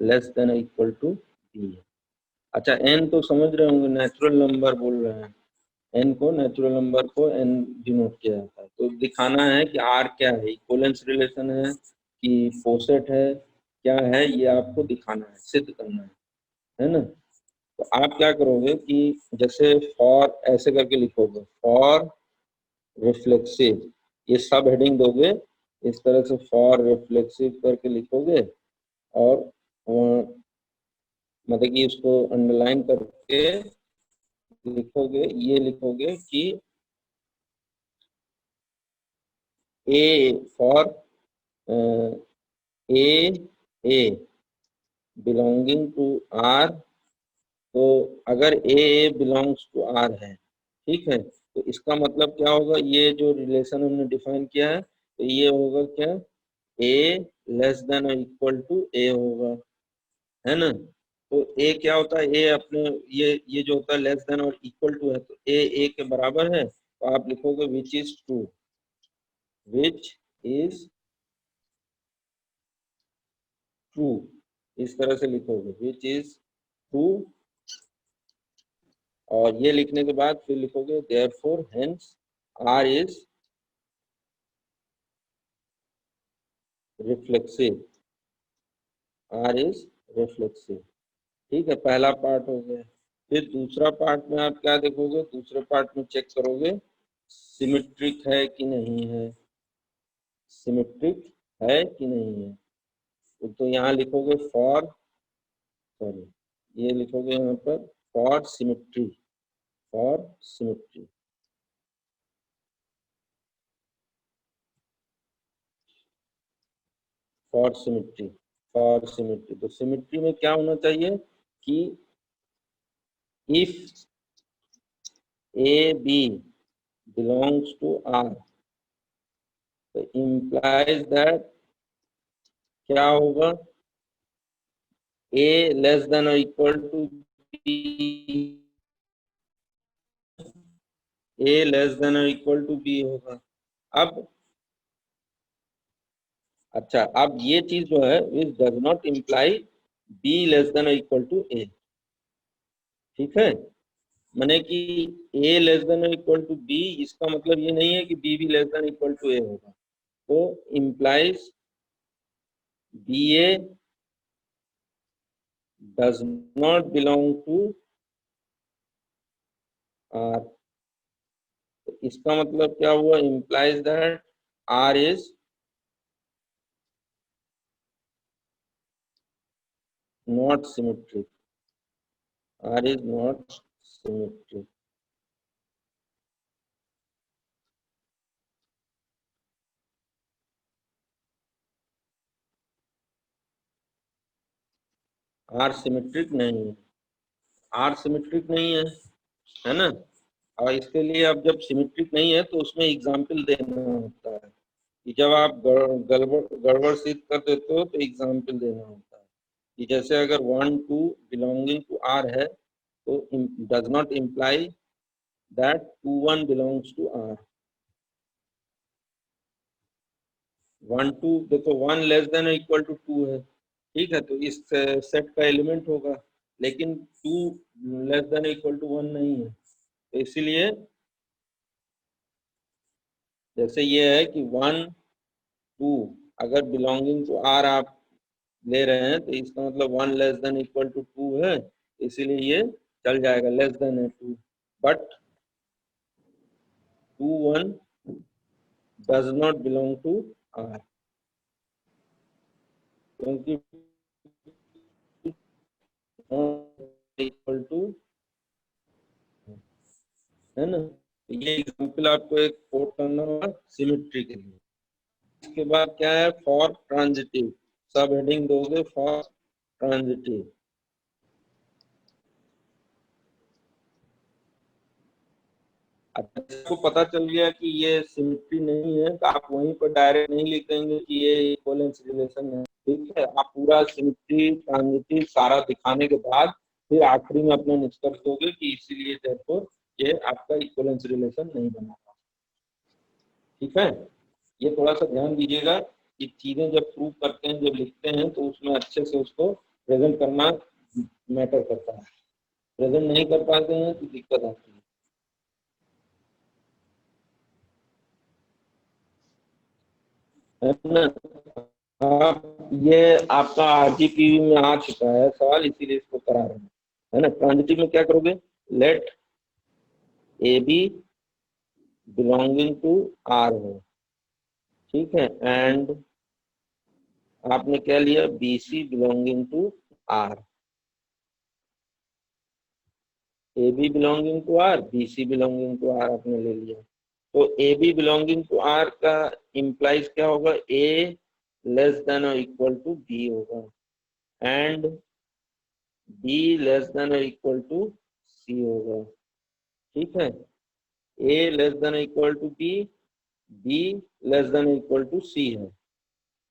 less than equal to B है। अच्छा, एन तो समझ रहे होंगे नेचुरल नंबर बोल रहे हैं, एन को नेचुरल नंबर को एन डिनोट किया जाता है। तो दिखाना है कि आर क्या है, इक्विवेलेंस रिलेशन है कि फोसेट है, क्या है, ये आपको दिखाना है, सिद्ध करना है ना। तो आप क्या करोगे कि जैसे फॉर ऐसे करके लिखोगे, फॉर रिफ्लेक्सिव, ये सब हेडिंग दोगे इस तरह से, फॉर रिफ्लेक्सिव करके लिखोगे, और मतलब कि उसको अंडरलाइन करके लिखोगे, ये लिखोगे कि A for A belonging to R. तो अगर ए बिलोंग्स टू आर है, ठीक है, तो इसका मतलब क्या होगा, ये जो रिलेशन हमने डिफाइन किया है तो ये होगा क्या, ए लेस देन और इक्वल टू ए होगा, है ना। तो ए क्या होता है, ए अपने ये जो होता है लेस देन और इक्वल टू है, तो ए के बराबर है, तो आप लिखोगे which is true, which is true, इस तरह से लिखोगे विच इज ट्रू। और ये लिखने के बाद फिर लिखोगे therefore hence R is reflexive, R is reflexive. ठीक है, पहला पार्ट हो गया। फिर दूसरा पार्ट में आप क्या देखोगे, दूसरे पार्ट में चेक करोगे सिमेट्रिक है कि नहीं है, सिमेट्रिक है कि नहीं है। तो यहाँ लिखोगे फॉर, सॉरी, ये लिखोगे यहाँ पर for symmetry, for symmetry, for symmetry, for symmetry. तो सिमेट्री में क्या होना चाहिए कि if A B belongs to R, तो इम्प्लाइज दैट क्या होगा, A less than or equal to B, A less than or equal to B होगा। अब अच्छा, अब ये चीज जो है which does not imply B less than और इक्वल टू A, ठीक है। माने कि A लेस देन और इक्वल टू B, इसका मतलब ये नहीं है कि B भी less than equal to A होगा। तो implies BA does not belong to R। इसका मतलब क्या हुआ? implies that R is not symmetric, R is not symmetric। R symmetric नहीं है, R सिमेट्रिक नहीं है ना। और इसके लिए अब जब सिमेट्रिक नहीं है तो उसमें एग्जाम्पल देना होता है कि जब आप गड़बड़ सिद्ध कर देते हो तो एग्जाम्पल देना होता है कि जैसे अगर 1 2 बिलोंगिंग टू R है तो does not imply that 2 1 belongs to R। 1 2 देखो 1 लेस देन इक्वल टू 2 है, ठीक है, तो इस सेट का एलिमेंट होगा, लेकिन 2 लेस देन इक्वल टू 1 नहीं है। तो इसीलिए जैसे ये है कि 1 2 अगर बिलोंगिंग टू R आप ले रहे हैं तो इसका मतलब 1 लेस देन इक्वल टू 2 है, इसीलिए ये चल जाएगा, लेस देन है 2। But 2 1 does not belong to R, क्योंकि इक्वल टू है ना। तो ये एग्जांपल आपको एक कोट करना होगा सिमेट्री के लिए। इसके बाद क्या है? फॉर ट्रांजिटिव, सब हेडिंग दोगे फॉर ट्रांजिटिव। आपको पता चल गया कि ये सिमेट्री नहीं है तो आप वहीं पर डायरेक्ट नहीं लिखेंगे कि ये इक्विवेलेंस रिलेशन है, ठीक है। आप पूरा सिमेट्री ट्रांजिटिव सारा दिखाने के बाद फिर आखिरी में अपना निष्कर्ष दोगे कि इसीलिए देखो ये आपका इक्विवेलेंस रिलेशन नहीं बना, ठीक है। ये थोड़ा सा ध्यान दीजिएगा कि चीजें जब प्रूव करते हैं, जब लिखते हैं तो उसमें अच्छे से उसको प्रेजेंट करना मैटर करता है। प्रेजेंट नहीं कर पाते हैं तो दिक्कत आती है ना। आप ये आपका आरजीपीवी में आ चुका है सवाल, इसीलिए इसको करा रहे हैं, है ना। ट्रांजिटिव में क्या करोगे? Let A B belonging to R हो, ठीक है, एंड आपने क्या लिया? B C belonging to R. A B belonging to R, B C belonging to R आपने ले लिया। तो A B belonging to R का इम्प्लाइज क्या होगा? ए लेस देन और इक्वल टू बी होगा, एंड बी लेस देन और इक्वल टू सी होगा, ठीक है। A less than equal to B, B less than equal to C है,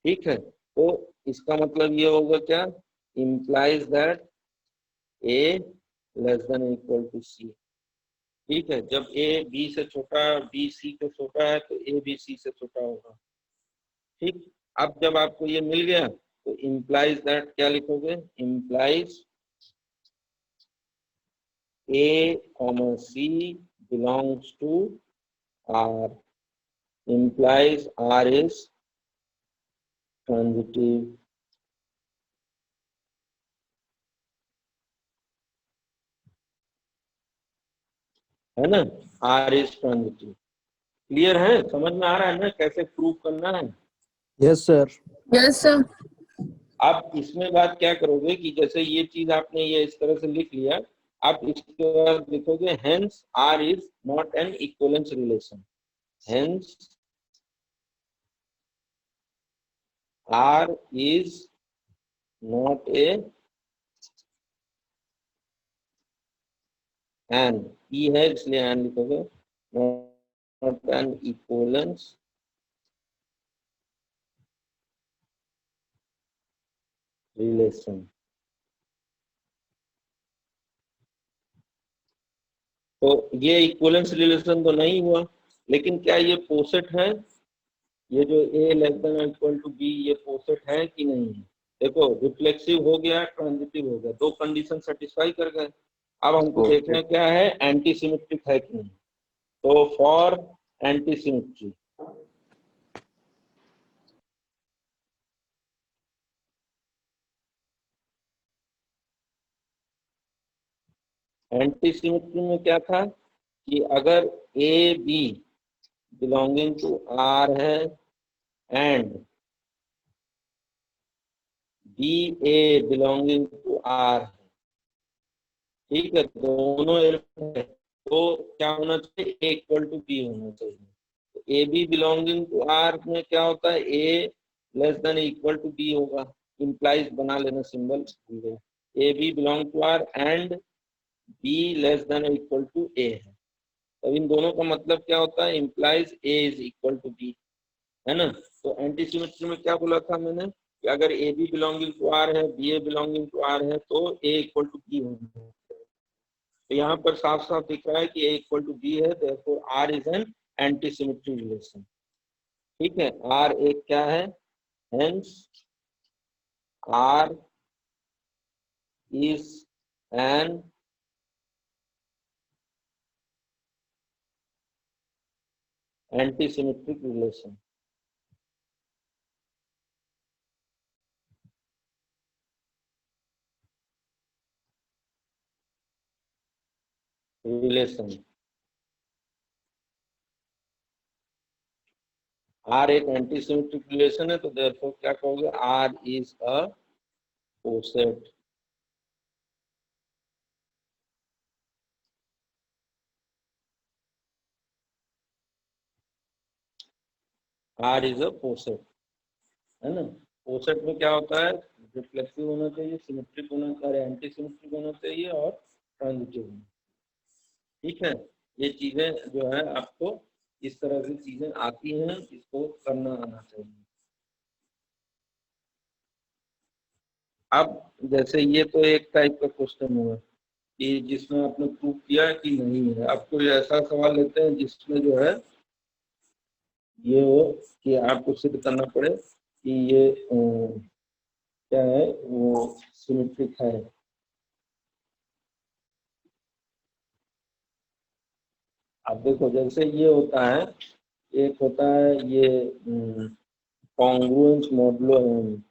ठीक है। तो इसका मतलब ये होगा क्या? Implies that A less than equal to C, ठीक है। जब ए बी से छोटा, बी सी से छोटा है तो ए बी सी से छोटा होगा, ठीक। अब जब आपको ये मिल गया तो इम्प्लाइज दैट क्या लिखोगे? Implies A comma C belongs to R, implies R is transitive, है ना। R is transitive, क्लियर है? समझ में आ रहा है ना कैसे प्रूव करना है? Yes sir. Yes sir. अब इसमें बात क्या करोगे कि जैसे ये चीज आपने ये इस तरह से लिख लिया, आप इसके बाद लिखोगे hence R is not an equivalence relation, hence R is not a an, E है इसलिए an लिखोगे, not an equivalence relation, तो ये इक्विवेलेंस रिलेशन तो नहीं हुआ, लेकिन क्या ये पोसेट है? ये जो a less than equal to b, ये पोसेट है कि नहीं है? देखो रिफ्लेक्सिव हो गया, ट्रांजिटिव हो गया, दो कंडीशन सेटिस्फाई कर गए। अब हमको देखना ओके। क्या है, एंटी सिमेट्रिक है कि नहीं। तो for anti symmetry, anti symmetry में क्या था कि अगर A B belonging to R है and B A belonging to R है, ठीक है, दोनों एलिमेंट है, तो क्या होना चाहिए, ए इक्वल टू बी होना चाहिए। तो A B belonging to R में क्या होता है, A less than equal to B होगा, इंप्लाइज बना लेना symbol, A B belong to R and B less than equal to A है। तब इन दोनों का मतलब क्या होता है, implies A is equal to B, है ना। तो एंटी सिमेट्री में क्या बोला था मैंने कि अगर A B belonging to R है, B A belonging to R है, तो ए इक्वल टू बी होगा। तो यहाँ पर साफ साफ दिख रहा है कि ए इक्वल टू बी है, therefore R is an anti symmetry relation. ठीक है, आर एक क्या है, hence R is an anti symmetric relation. Relation R एक एंटी सिमेट्रिक रिलेशन है, तो देयरफॉर क्या कहोगे, R is a poset. R is a poset, है ना। पोसेट में क्या होता है, रिफ्लेक्सिव होना चाहिए, सिमेट्रिक होना चाहिए, एंटी सिमेट्रिक होना चाहिए और ट्रांजिटिव होना। ठीक है, ये चीजें जो है आपको इस तरह की चीजें आती हैं, इसको करना आना चाहिए। अब जैसे ये तो एक टाइप का क्वेश्चन हुआ कि जिसमें आपने प्रूव किया कि नहीं है। अब कोई ऐसा सवाल लेते हैं जिसमें जो है ये हो कि आपको सिद्ध करना पड़े कि ये क्या है, वो सिमेट्रिक है। अब देखो जैसे ये होता है, एक होता है ये congruence modulo M.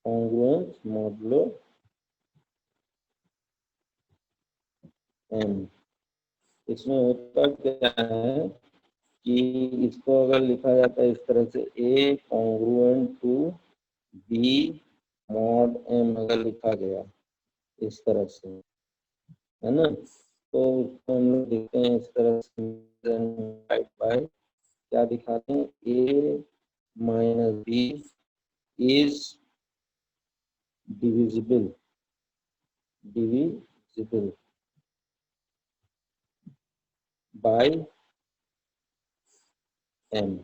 Congruence modulo M, इसमें होता क्या है कि इसको अगर लिखा जाता है इस तरह से, A congruent to B mod M अगर लिखा गया इस तरह से, है ना, तो उसको हम लोग देखते हैं इस तरह से, बाय क्या दिखाते हैं, A minus B is divisible, divisible by M.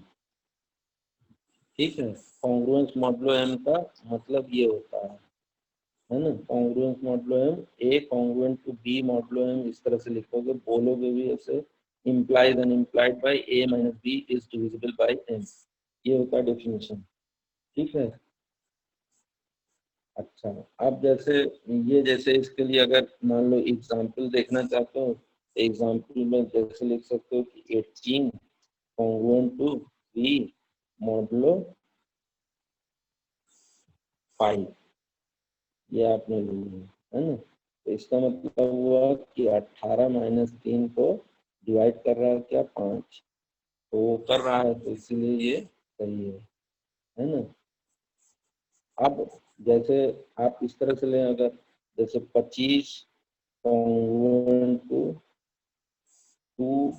ठीक है, कॉन्ग्रुएंस मॉडुलो एम का मतलब ये होता है ना। Congruence modulo M, A congruent to B modulo M, इस तरह से लिखोगे, बोलोगे भी ऐसे, implies and implied by A minus B is divisible by M, ये होता है डेफिनेशन। ठीक है, अच्छा। अब जैसे ये, जैसे इसके लिए अगर मान लो एग्जाम्पल देखना चाहते हो, एग्जाम्पल में जैसे लिख सकते हो कि 18 कॉन्ग्रुएंट टू बी मॉडुलो 5, ये आपने लिया है ना। तो इसका मतलब हुआ कि 18 माइनस 3 को डिवाइड कर रहा है क्या, 5, तो वो कर रहा है, तो इसीलिए ये सही है ना। अब जैसे आप इस तरह से लें, अगर जैसे 25 कॉन्ग्रुएंट टू 2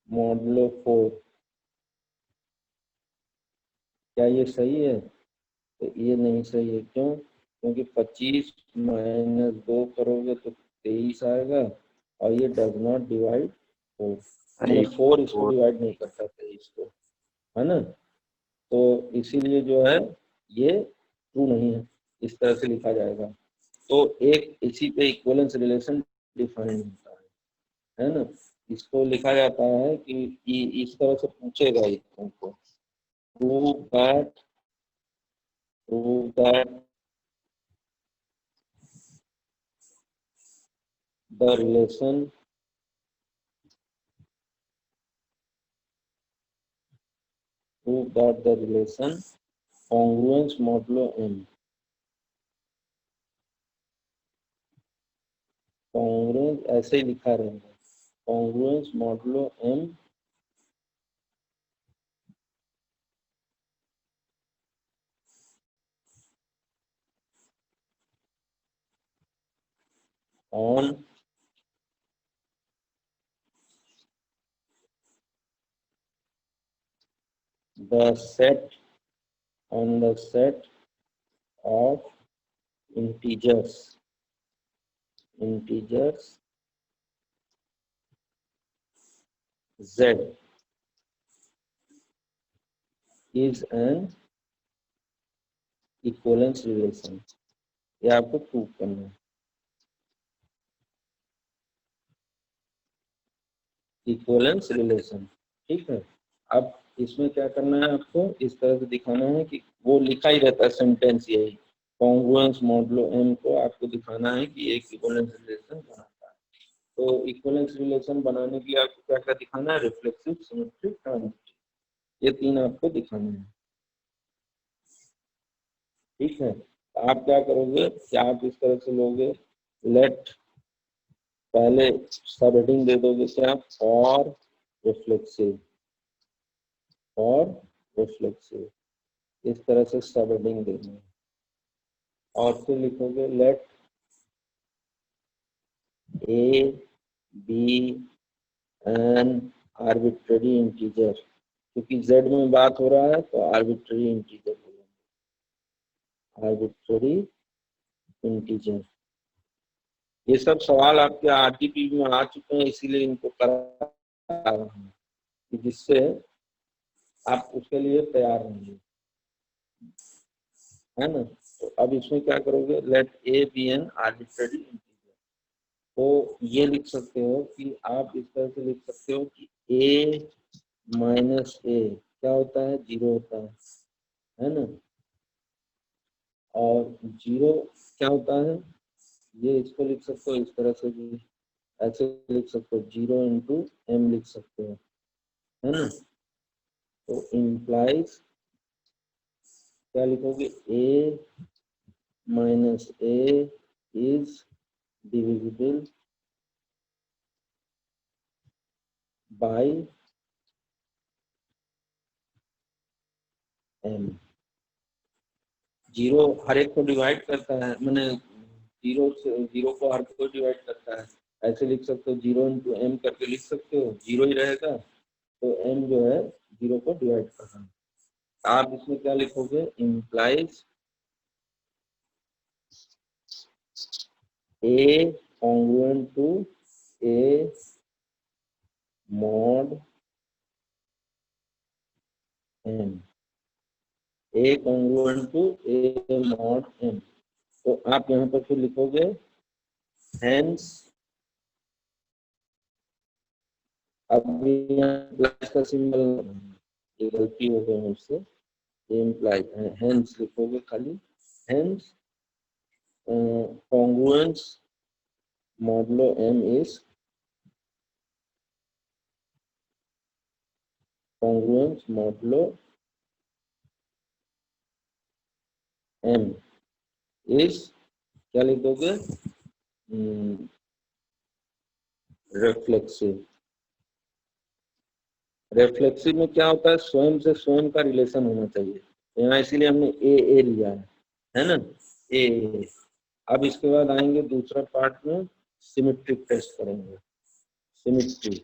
मॉडुलो 4, क्या ये सही है, तो ये नहीं सही है, क्यों, क्योंकि 25 माइनस 2 करोगे तो 23 आएगा, और ये डज नॉट डिवाइड 4, यानी 4 इसको डिवाइड नहीं करता 23 को, है ना। तो इसीलिए जो है ये ट्रू नहीं है, इस तरह से लिखा जाएगा। तो एक इसी पे इक्विवेलेंस रिलेशन डिफाइन होता है ना। इसको लिखा जाता है कि इस तरह से पूछेगा ये तुमको, prove that the relation congruence modulo m, congruence ऐसे ही लिखा रहेगा, congruence modulo m on the set of integers z is an equivalence relation। ये आपको प्रूव करना है, इक्विवेलेंस रिलेशन, ठीक है। अब इसमें क्या करना है आपको, इस तरह से दिखाना है कि वो लिखा ही रहता है सेंटेंस, यही कॉन्ग्रुएंस मॉडुलो एम को आपको दिखाना है कि एक इक्विवेलेंस रिलेशन बनाता है। तो इक्विवेलेंस रिलेशन बनाने के लिए आपको क्या क्या दिखाना है, रिफ्लेक्सिव, सिमेट्रिक, ट्रांजिटिव, ये 3 आपको दिखाना है, ठीक है। तो आप क्या करोगे कि आप इस तरह से लोगे, लेट पहले सब हेडिंग दे दोगे क्या, फॉर रिफ्लेक्सिव, इस तरह से सब हेडिंग देना है, और फिर लिखोगे let A B an arbitrary integer, क्योंकि जेड में बात हो रहा है तो आर्बिट्ररी इंटीजर बोलेंगे, आर्बिट्ररी इंटीजर। ये सब सवाल आपके आरटीपी में आ चुके हैं, इसीलिए इनको करा रहा हूं कि जिससे आप उसके लिए तैयार रहेंगे, है ना। तो अब इसमें क्या करोगे, let A B an arbitrary integer, तो ये लिख सकते हो कि आप इस तरह से लिख सकते हो कि ए माइनस ए क्या होता है, 0 होता है ना। और 0 क्या होता है, ये इसको लिख सकते हो इस तरह से भी, ऐसे लिख सकते हो 0 इंटू एम लिख सकते हो, है ना। तो इम्प्लाइज क्या लिखोगे, A minus A is divisible by M. 0 हर एक को डिवाइड करता है, मैंने 0 को हर को डिवाइड करता है, ऐसे लिख सकते हो 0 इंटू एम करके लिख सकते हो, 0 ही रहेगा, तो एम जो है 0 को डिवाइड कर रहा है। आप इसमें क्या लिखोगे, implies A congruent to A mod M, A congruent to A mod M. तो आप यहाँ पर फिर लिखोगे हेंस, अब यहाँ प्लस का सिंबल, ये गलती हो गई मुझसे, इम्प्लाई हेंस लिखोगे खाली, hence congruence modulo m is congruence modulo m is क्या लिख दोगे, रिफ्लेक्सिव। रिफ्लेक्सिव में क्या होता है, स्वयं से स्वयं का रिलेशन होना चाहिए, यहाँ इसीलिए हमने ए लिया है ना, ए। अब इसके बाद आएंगे दूसरा पार्ट में, सिमेट्रिक टेस्ट करेंगे, सिमेट्री।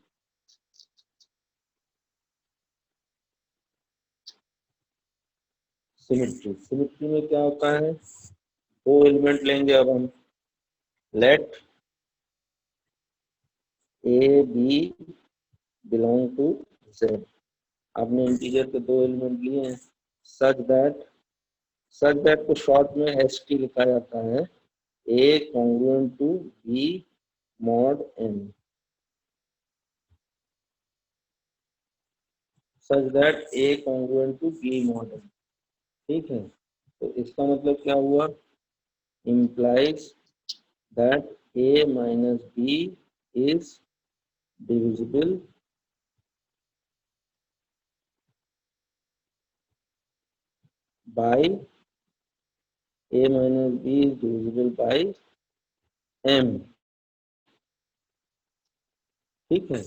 सिमेट्री में क्या होता है, दो एलिमेंट लेंगे अब हम, let A B belong to Z. आपने इंटीजर के दो एलिमेंट लिए हैं, सच दैट को शॉर्ट में एस टी लिखा जाता है, A congruent to B mod N, such that A congruent to B mod N. ठीक है, तो इसका मतलब क्या हुआ, implies that a minus b is divisible by a minus b is divisible by m। ठीक है,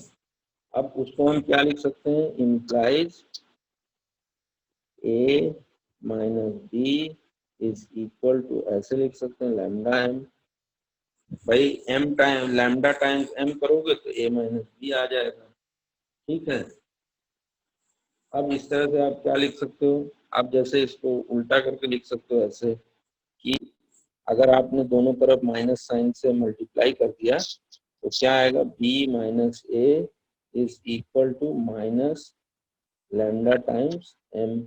अब उसको हम क्या लिख सकते हैं, implies a minus b is equal to, ऐसे लिख सकते हैं, लैम्डा m। भाई m time lambda times m करोगे तो a माइनस बी आ जाएगा। ठीक है, अब इस तरह से आप क्या लिख सकते हो, आप जैसे इसको उल्टा करके लिख सकते हो ऐसे कि अगर आपने दोनों तरफ माइनस साइन से मल्टीप्लाई कर दिया तो क्या आएगा, b minus A is equal to minus lambda times m,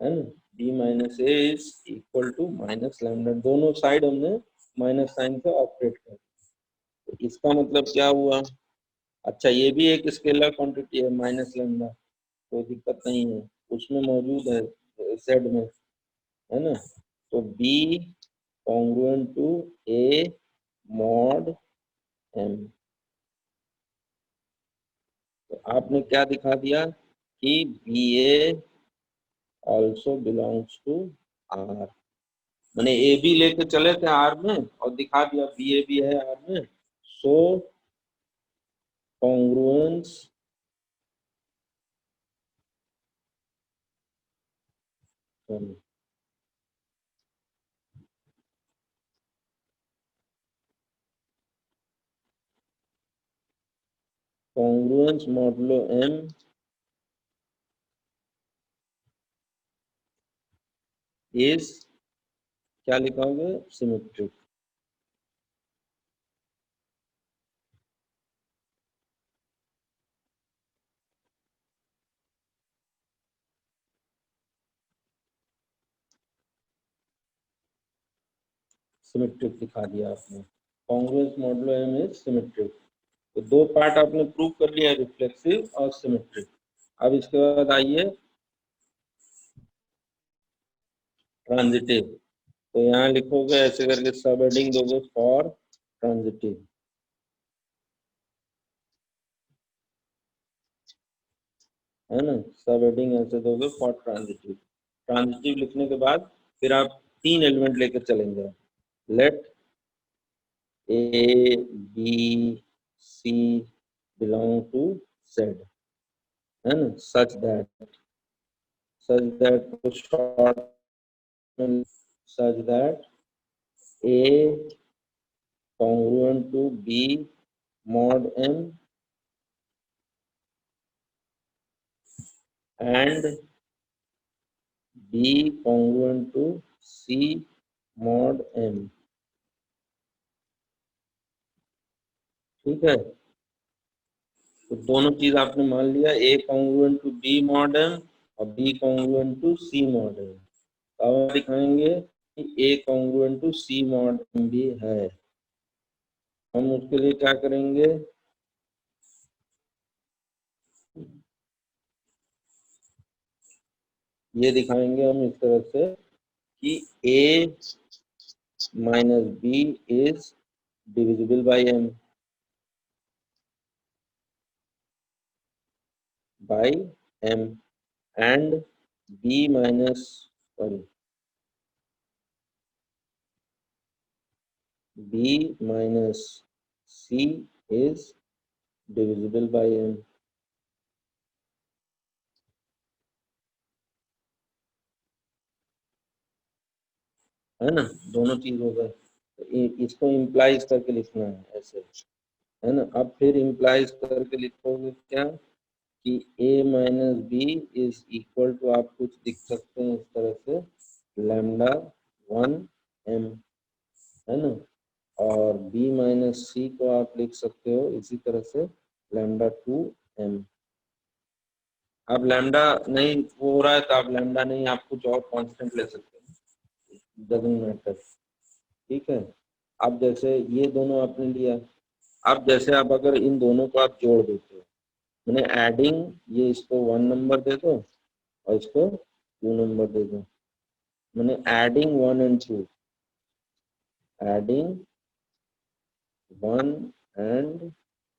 है ना। b minus A is equal to minus lambda, दोनों साइड हमने माइनस साइन से ऑपरेट कर, तो इसका मतलब क्या हुआ, अच्छा ये भी एक स्केलर क्वांटिटी है माइनस लैम्डा, कोई दिक्कत नहीं है, उसमें मौजूद है z में, है ना। तो b congruent to a mod m, तो आपने क्या दिखा दिया कि B A also belongs to R, मैंने ए बी लेके चले थे आर में और दिखा दिया बी ए भी है आर में, so congruence congruence modulo M is, क्या लिखाओगे, सिमेट्रिक। सिमेट्रिक दिखा दिया आपने, congruence modulo M is symmetric. तो दो पार्ट आपने प्रूव कर लिया, रिफ्लेक्सिव और सिमेट्रिक। अब इसके बाद आइए ट्रांजिटिव, तो यहाँ लिखोगे ऐसे करके, सब हेडिंग दोगे फॉर ट्रांजिटिव, है ना, सब हेडिंग ऐसे दोगे फॉर ट्रांजिटिव। ट्रांजिटिव लिखने के बाद फिर आप तीन एलिमेंट लेकर चलेंगे, let A B C belong to Z, है ना, such that short such that A congruent to b mod m and b congruent to c mod m। ठीक है, तो दोनों चीज आपने मान लिया, a congruent to b mod m और b congruent to c mod m। अब दिखाएंगे कि a congruent to c mod m भी है, हम उसके लिए क्या करेंगे, ये दिखाएंगे हम इस तरह से कि a minus b is divisible by m by m and b minus, sorry, b minus c is divisible by m, है ना, दोनों चीज हो गए। तो इसको इम्प्लाइज करके लिखना है ऐसे, है ना। अब फिर इम्प्लाइज करके लिखोगे क्या कि a minus B is equal to, आप कुछ लिख सकते हैं इस तरह से, लैम्डा 1 m, है ना। और b माइनस सी को आप लिख सकते हो इसी तरह से लैम्डा 2m। अब लैम्डा नहीं हो रहा है तो आप लैम्डा नहीं, आप कुछ और कांस्टेंट ले सकते हैं, डजंट मैटर, ठीक है। अब जैसे ये दोनों आपने लिया, अब जैसे आप अगर इन दोनों को आप जोड़ देते हो, मैंने एडिंग, ये इसको 1 नंबर दे दो और इसको 2 नंबर दे दो, मैंने एडिंग 1 and 2, एडिंग 1 and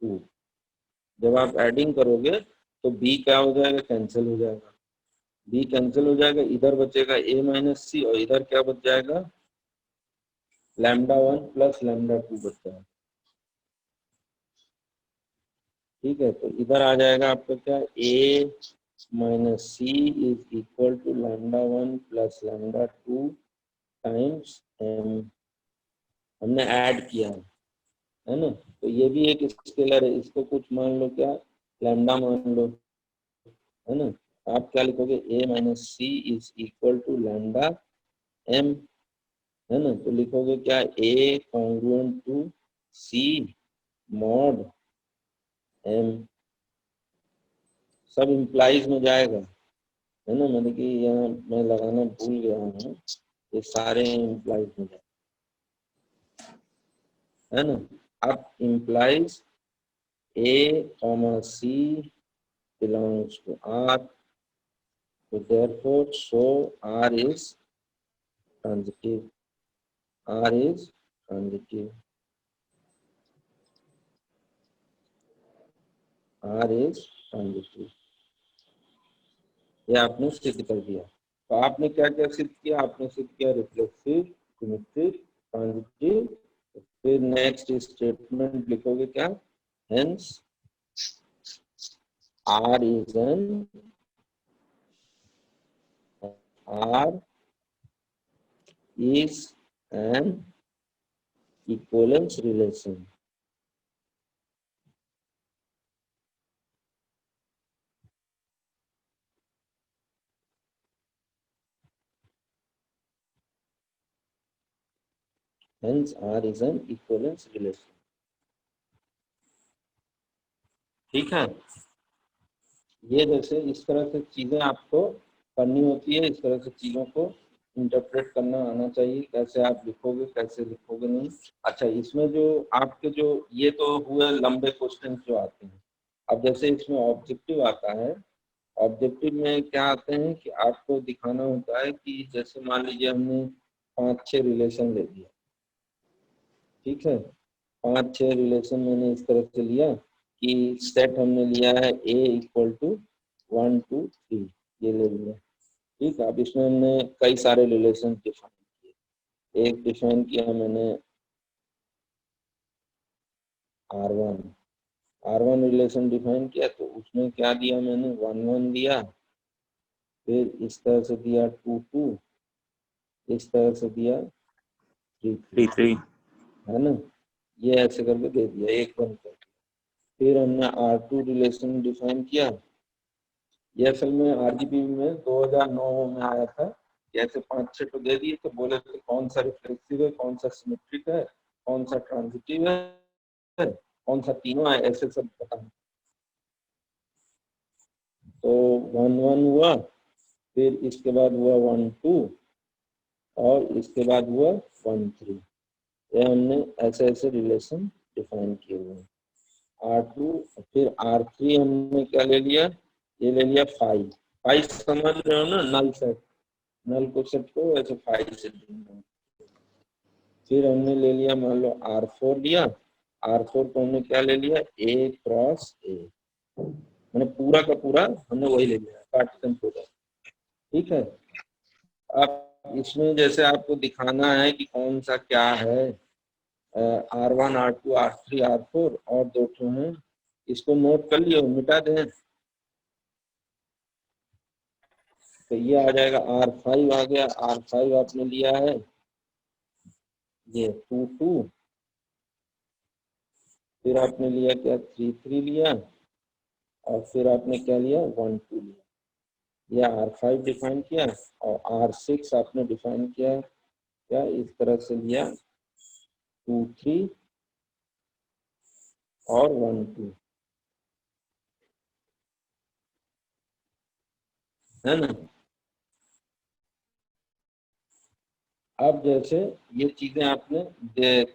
2, जब आप एडिंग करोगे तो b क्या हो जाएगा, कैंसिल हो जाएगा, b कैंसिल हो जाएगा, इधर बचेगा a माइनस सी और इधर क्या बच जाएगा, लैम्डा 1 प्लस लैम्डा 2 बच जाएगा, ठीक है। तो इधर आ जाएगा आपका क्या, a minus C is equal to lambda 1 plus lambda 2 times m, हमने ऐड किया है ना। तो ये भी एक स्केलर है, इसको कुछ मान लो, क्या लैम्डा मान लो, है ना। आप क्या लिखोगे, a minus C is equal to lambda m, है ना। तो लिखोगे क्या, a congruent to c mod m, सब इम्प्लाइज में जाएगा, है ना। मतलब कि यहाँ मैं लगाना भूल गया हूँ, ये सारे इम्प्लाइज में जाएगा, है ना। अब implies a comma c belongs to R, so therefore so R is transitive, R is transitive, R is transitive, ये आपने सिद्ध कर दिया। तो आपने क्या क्या सिद्ध किया, आपने सिद्ध किया रिफ्लेक्सिव, सिमेट्रिक, ट्रांजिटिव। फिर नेक्स्ट स्टेटमेंट लिखोगे क्या, hence R is an equivalence relation, hence R is an equivalence relation, ठीक है। ये जैसे इस तरह से चीजें आपको करनी होती है, इस तरह से चीजों को इंटरप्रेट करना आना चाहिए, कैसे आप लिखोगे कैसे लिखोगे नहीं। अच्छा, इसमें जो आपके जो ये तो हुए लंबे क्वेश्चन जो आते हैं, अब जैसे इसमें ऑब्जेक्टिव आता है, ऑब्जेक्टिव में क्या आते हैं कि आपको दिखाना होता है कि जैसे मान लीजिए हमने 5-6 रिलेशन ले लिया, ठीक है, 5-6 रिलेशन मैंने इस तरह से लिया कि सेट हमने लिया है a इक्वल टू 1 2 3, ये ले लिया, ठीक है। अब इसमें हमने कई सारे रिलेशन डिफाइन किए, एक डिफाइन किया मैंने R1 रिलेशन डिफाइन किया, तो उसमें क्या दिया मैंने, 1 1 दिया, फिर इस तरह से दिया 2 2, इस तरह से दिया 3 3, है ना। ये ऐसे करके दे दिया, एक बंद कर। फिर हमने R2 रिलेशन डिफाइन किया, ये असल में आरजीबी में 2009 में आया था, ऐसे 5-6 तो दे दिए, तो बोले थे कौन सा रिफ्लेक्सिव है, कौन सा सिमेट्रिक है, कौन सा ट्रांजिटिव है, कौन सा तीनों है, ऐसे सब बताना। तो 1 1 हुआ, फिर इसके बाद हुआ 1 2 और इसके बाद हुआ 1 3, ये हमने ऐसे ऐसे रिलेशन डिफाइन किए हुए हैं। R2, फिर R3 हमने क्या ले लिया, ये ले लिया 5 समझ रहे हो ना, नल सेट, नल को सेट को ऐसे 5 से। फिर हमने ले लिया, मान लो R4 लिया, R4 को हमने क्या ले लिया, A क्रॉस A, मैंने पूरा का पूरा हमने वही ले लिया, कार्टेशियन प्रोडक्ट, ठीक है। अब इसमें जैसे आपको दिखाना है कि कौन सा क्या है, R1 R2 R3 R4 और दो ठो हैं, इसको नोट कर लियो, मिटा दें, तो ये आ जाएगा R5 आ गया, R5 आपने लिया है ये 2 2, फिर आपने लिया क्या 3 3 लिया, और फिर आपने क्या लिया 1 2 लिया, यह R5 डिफाइन किया, और R6 आपने डिफाइन किया क्या इस तरह से लिया 2 3 और 1 2, है ना। अब जैसे ये चीजें आपने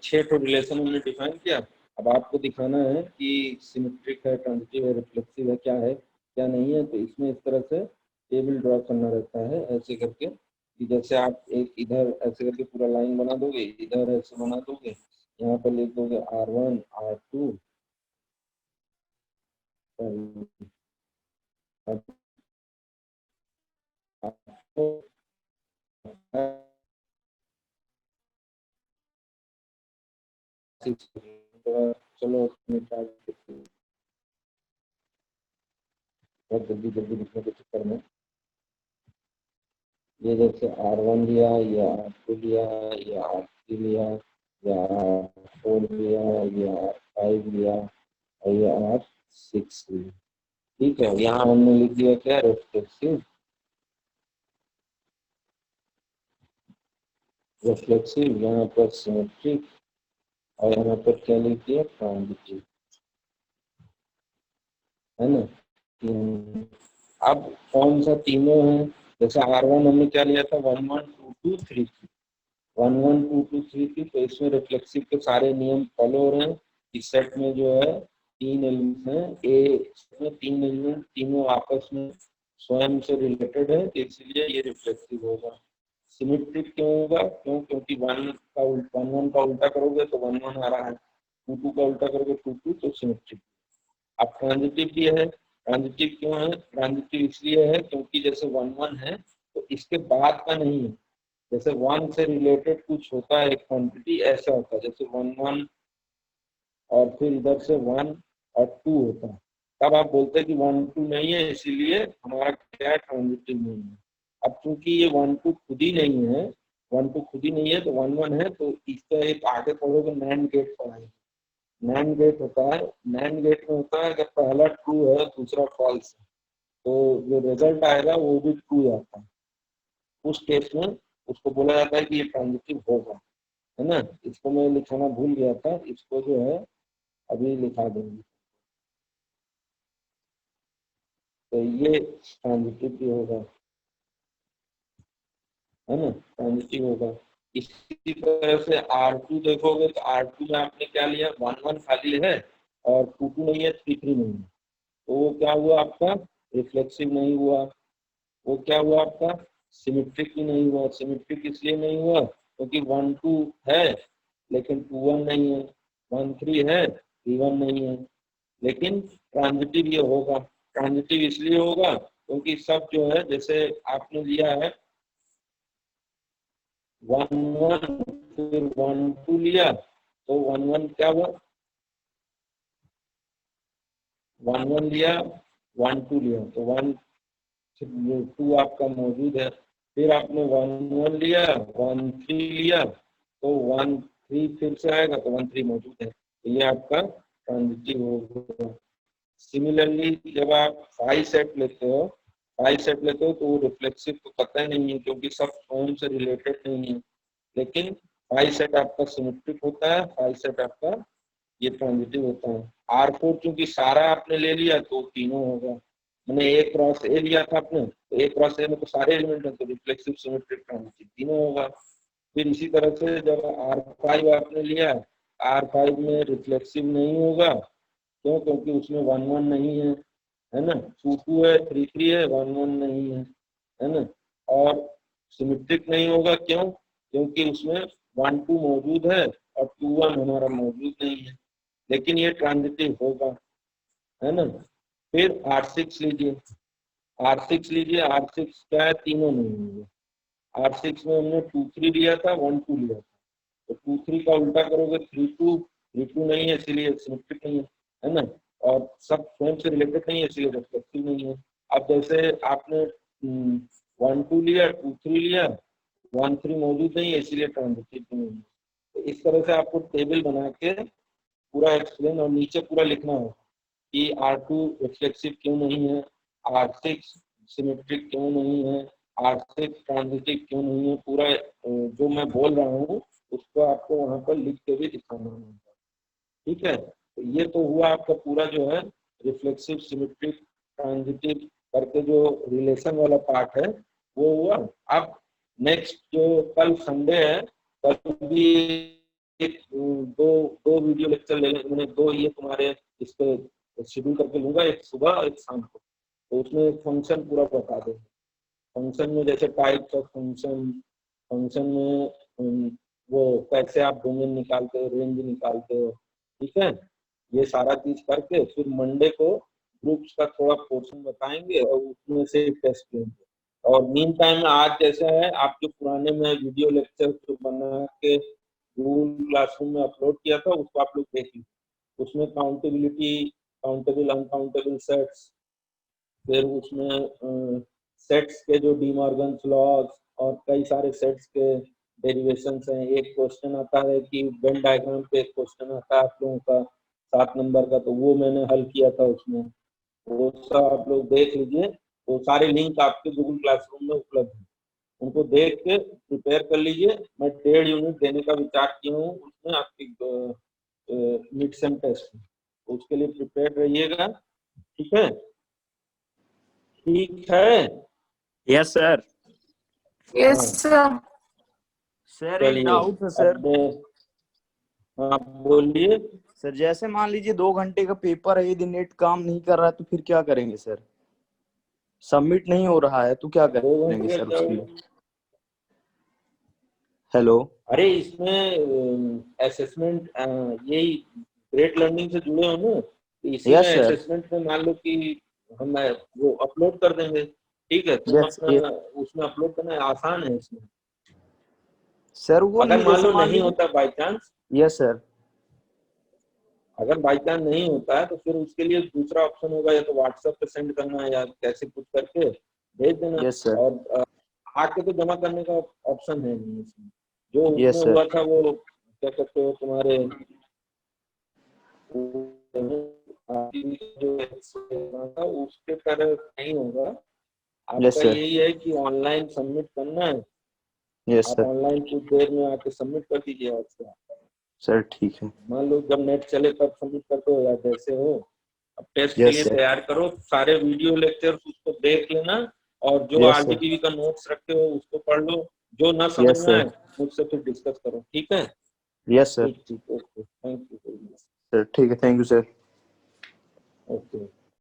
6 ठो रिलेशन हमने डिफाइन किया। अब आपको दिखाना है कि सिमेट्रिक है, ट्रांजिटिव है, रिफ्लेक्सिव है, क्या है क्या नहीं है। तो इसमें इस तरह से टेबल ड्रॉ करना रहता है ऐसे करके कि जैसे आप एक इधर ऐसे करके पूरा लाइन बना दोगे, इधर ऐसे बना दोगे, यहाँ पर लिख दोगे R1 R2 चलो बहुत जल्दी जल्दी लिखने के चक्कर में ये जैसे R1 लिया, या R2 लिया, या R3 लिया, या R4 लिया, या R5 लिया और ये R6 लिया। ठीक है, यहाँ हमने लिख दिया क्या, रिफ्लेक्सिव। रिफ्लेक्सिव यहाँ पर सिमेट्रिक और यहाँ पर क्या लिख दिया, ट्रांजिटिव, है ना। अब कौन सा तीनों है, जैसे R1 हमने क्या लिया था, 1 1 2 2 3 1 1 2 2 3 3, तो इसमें रिफ्लेक्सिव के सारे नियम फॉलो हो रहे हैं। इस सेट में जो है 3 एलिमेंट्स हैं, ए में 3 एलिमेंट तीनों आपस में स्वयं से रिलेटेड है, इसलिए ये रिफ्लेक्सिव होगा। सिमेट्रिक क्यों होगा, क्योंकि 1 1 का उल्टा करोगे तो 1 1 आ रहा है, 2 2 का उल्टा करोगे 2 2, तो सिमेट्रिक। अब ट्रांजिटिव भी है। ट्रांजिटिव क्यों है, ट्रांजिटिव इसलिए है क्योंकि जैसे 1 1 है तो इसके बाद का नहीं है। जैसे 1 से रिलेटेड कुछ होता है एक क्वांटिटी, ऐसा होता है जैसे 1 1 और फिर इधर से 1 और 2 होता है, तब आप बोलते हैं कि 1 2 नहीं है, इसीलिए हमारा क्या ट्रांजिटिव नहीं है। अब चूंकि ये 1 2 खुद ही नहीं है, 1 2 खुद ही नहीं है, तो 1 1 है, तो इसका एक आगे पढ़ोगे नैंड गेट पढ़ाएंगे। नैंड गेट होता है, नैंड गेट में होता है अगर पहला ट्रू है दूसरा फॉल्स है तो जो रिजल्ट आएगा वो भी ट्रू आता है। उस केस में उसको बोला जाता है कि ये ट्रांजिटिव होगा, है ना। इसको मैं लिखाना भूल गया था, इसको जो है अभी लिखा देंगे। तो ये ट्रांजिटिव भी होगा, है ना, ट्रांजिटिव होगा। इसी तरह से R2 देखोगे तो R2 में आपने क्या लिया, 1 1 खाली है और 2 2 नहीं है, 3 3 नहीं है, तो वो क्या हुआ आपका, रिफ्लेक्सिव नहीं हुआ। वो क्या हुआ आपका, सिमेट्रिक भी नहीं हुआ। सिमेट्रिक इसलिए नहीं हुआ क्योंकि 1 2 है लेकिन 2 1 नहीं है, 1 3 है, 3 1 नहीं है। लेकिन ट्रांजिटिव ये होगा। ट्रांजिटिव इसलिए होगा क्योंकि सब जो है, जैसे आपने लिया है 1 1 फिर 1 2 लिया, तो 1 1 क्या हुआ, 1 1 लिया, 1 2 लिया, तो 1 2 आपका मौजूद है। फिर आपने 1 1 लिया, 1 3 लिया, तो 1 3 फिर से आएगा, तो 1 3 मौजूद है, तो ये आपका ट्रांजिटिव होगा। सिमिलरली जब आप 5 सेट लेते हो, 5 सेट लेते हो तो वो रिफ्लेक्सिव तो पता ही नहीं है क्योंकि सब स्वयं से रिलेटेड नहीं है। लेकिन 5 सेट आपका सिमेट्रिक होता है, 5 सेट आपका ये ट्रांजिटिव होता है। R4 चूंकि सारा आपने ले लिया तो तीनों होगा। मैंने ए क्रॉस ए लिया था आपने, तो ए क्रॉस ए में तो सारे एलिमेंट है, तो रिफ्लेक्सिव सिमेट्रिक ट्रांजिटिव तीनों होगा। फिर इसी तरह से जब R5 आपने लिया, R5 में रिफ्लेक्सिव नहीं होगा, क्यों, क्योंकि उसमें 1 1 नहीं है ना, 2 2 है, 3 3 है, 1 1 नहीं है ना। और सिमेट्रिक नहीं होगा, क्यों, क्योंकि उसमें 1 2 मौजूद है और 2 1 हमारा मौजूद नहीं है। लेकिन ये ट्रांजिटिव होगा, है ना। फिर R6 लीजिए, R6 लीजिए, R6 क्या है, तीनों नहीं होंगे। R6 में हमने 2 3 लिया था, 1 2 लिया था, तो 2 3 का उल्टा करोगे 3 2, 3 2 नहीं है, इसीलिए सिमेट्रिक नहीं है ना। और सब स्वयं से रिलेटेड नहीं है, इसलिए रिफ्लेक्टिव नहीं है। अब जैसे आपने 1 2 लिया, 2 3 लिया, 1 3 मौजूद नहीं है, इसीलिए ट्रांजिटिव नहीं है। तो इस तरह से आपको टेबल बना के पूरा एक्सप्लेन और नीचे पूरा लिखना होगा कि R2 रिफ्लेक्सिव क्यों नहीं है, R6 सिमेट्रिक क्यों नहीं है, आर्थिक ट्रांजिटिव क्यों नहीं है, पूरा जो मैं बोल रहा हूँ उसको आपको वहां पर लिख के भी दिखाना होगा। ठीक है, तो ये तो हुआ आपका पूरा जो है रिफ्लेक्सिव, सिमेट्रिक, ट्रांजिटिव करके जो रिलेशन वाला पार्ट है वो हुआ। अब नेक्स्ट जो कल संडे है, कल भी एक दो दो वीडियो लेक्चर ले मैंने, दो ये तुम्हारे इस पे शेड्यूल करके लूंगा, एक सुबह और एक शाम को। तो उसमें फंक्शन पूरा बता देंगे। फंक्शन में जैसे टाइप्स ऑफ फंक्शन, फंक्शन में वो कैसे आप डोमेन निकालते हो, रेंज निकालते हो। ठीक है, ये सारा चीज करके फिर मंडे को ग्रुप्स का थोड़ा पोर्शन बताएंगे और उसमें से टेस्ट लेंगे। और मीन टाइम आज जैसा है, आप जो पुराने में वीडियो लेक्चर जो बना के गूगल क्लासरूम में अपलोड किया था उसको आप लोग देख लीजिए। उसमें काउंटेबिलिटी, काउंटेबल अनकाउंटेबल सेट्स, फिर उसमें सेट्स के जो डी मॉर्गन्स लॉज और कई सारे सेट्स के डेरिवेशंस हैं। एक क्वेश्चन आता है कि वेन डायग्राम पे एक क्वेश्चन आता है आप लोगों का 7 नंबर का, तो वो मैंने हल किया था उसमें। वो सब आप लोग देख लीजिए, वो सारे लिंक आपके गूगल क्लासरूम में उपलब्ध है, उनको देख के प्रिपेयर कर लीजिए। मैं 1.5 यूनिट देने का विचार किया हूँ उसमें आपकी मिड सेम टेस्ट में, तो उसके लिए प्रिपेयर रहिएगा। ठीक है, ठीक है। Yes sir. Yes sir. Sir एक चलिए डाउट है सर। अब हाँ बोलिए। सर जैसे मान लीजिए 2 घंटे का पेपर है, यदि नेट काम नहीं कर रहा है तो फिर क्या करेंगे सर? सबमिट नहीं हो रहा है तो क्या 2 करेंगे घंटे सर का उसमें? हेलो। अरे इसमें असेसमेंट यही ग्रेट लर्निंग से जुड़े हो ना, तो इसी में यस सर। असेसमेंट में मान लो कि हम वो अपलोड कर देंगे। ठीक है, तुम यस अपना उसमें अपलोड करना आसान है इसमें। सर वो अगर नहीं, मान जैसे लो मान नहीं लीजिए। होता बाई चांस, यस सर। अगर बाई चांस नहीं होता है तो फिर उसके लिए दूसरा ऑप्शन होगा, या तो व्हाट्सएप पे सेंड करना है या कैसे कुछ करके भेज देना। Yes sir. और आके तो जमा करने का ऑप्शन है नहीं इसमें। जो यस उसमें सर। हुआ था वो क्या कहते हो तुम्हारे जो था उसके तरह नहीं होगा। यस आपका सर। यही है कि ऑनलाइन सबमिट करना है, यस आप सर। ऑनलाइन कुछ देर में आके सबमिट कर दीजिए। आपका सर ठीक है। मान लो जब नेट चले तब सबमिट कर दो या जैसे हो। अब टेस्ट के यस लिए सर। तैयार करो, सारे वीडियो लेक्चर्स उसको देख लेना, और जो यस सर। आरडीपीवी का नोट्स रखे हो उसको पढ़ लो। जो ना समझ यस में सर। आए मुझसे फिर डिस्कस करो। ठीक है, यस सर। ठीक ठीक, okay, thank you very much. Sir ठीक है, थैंक यू सर। ओके।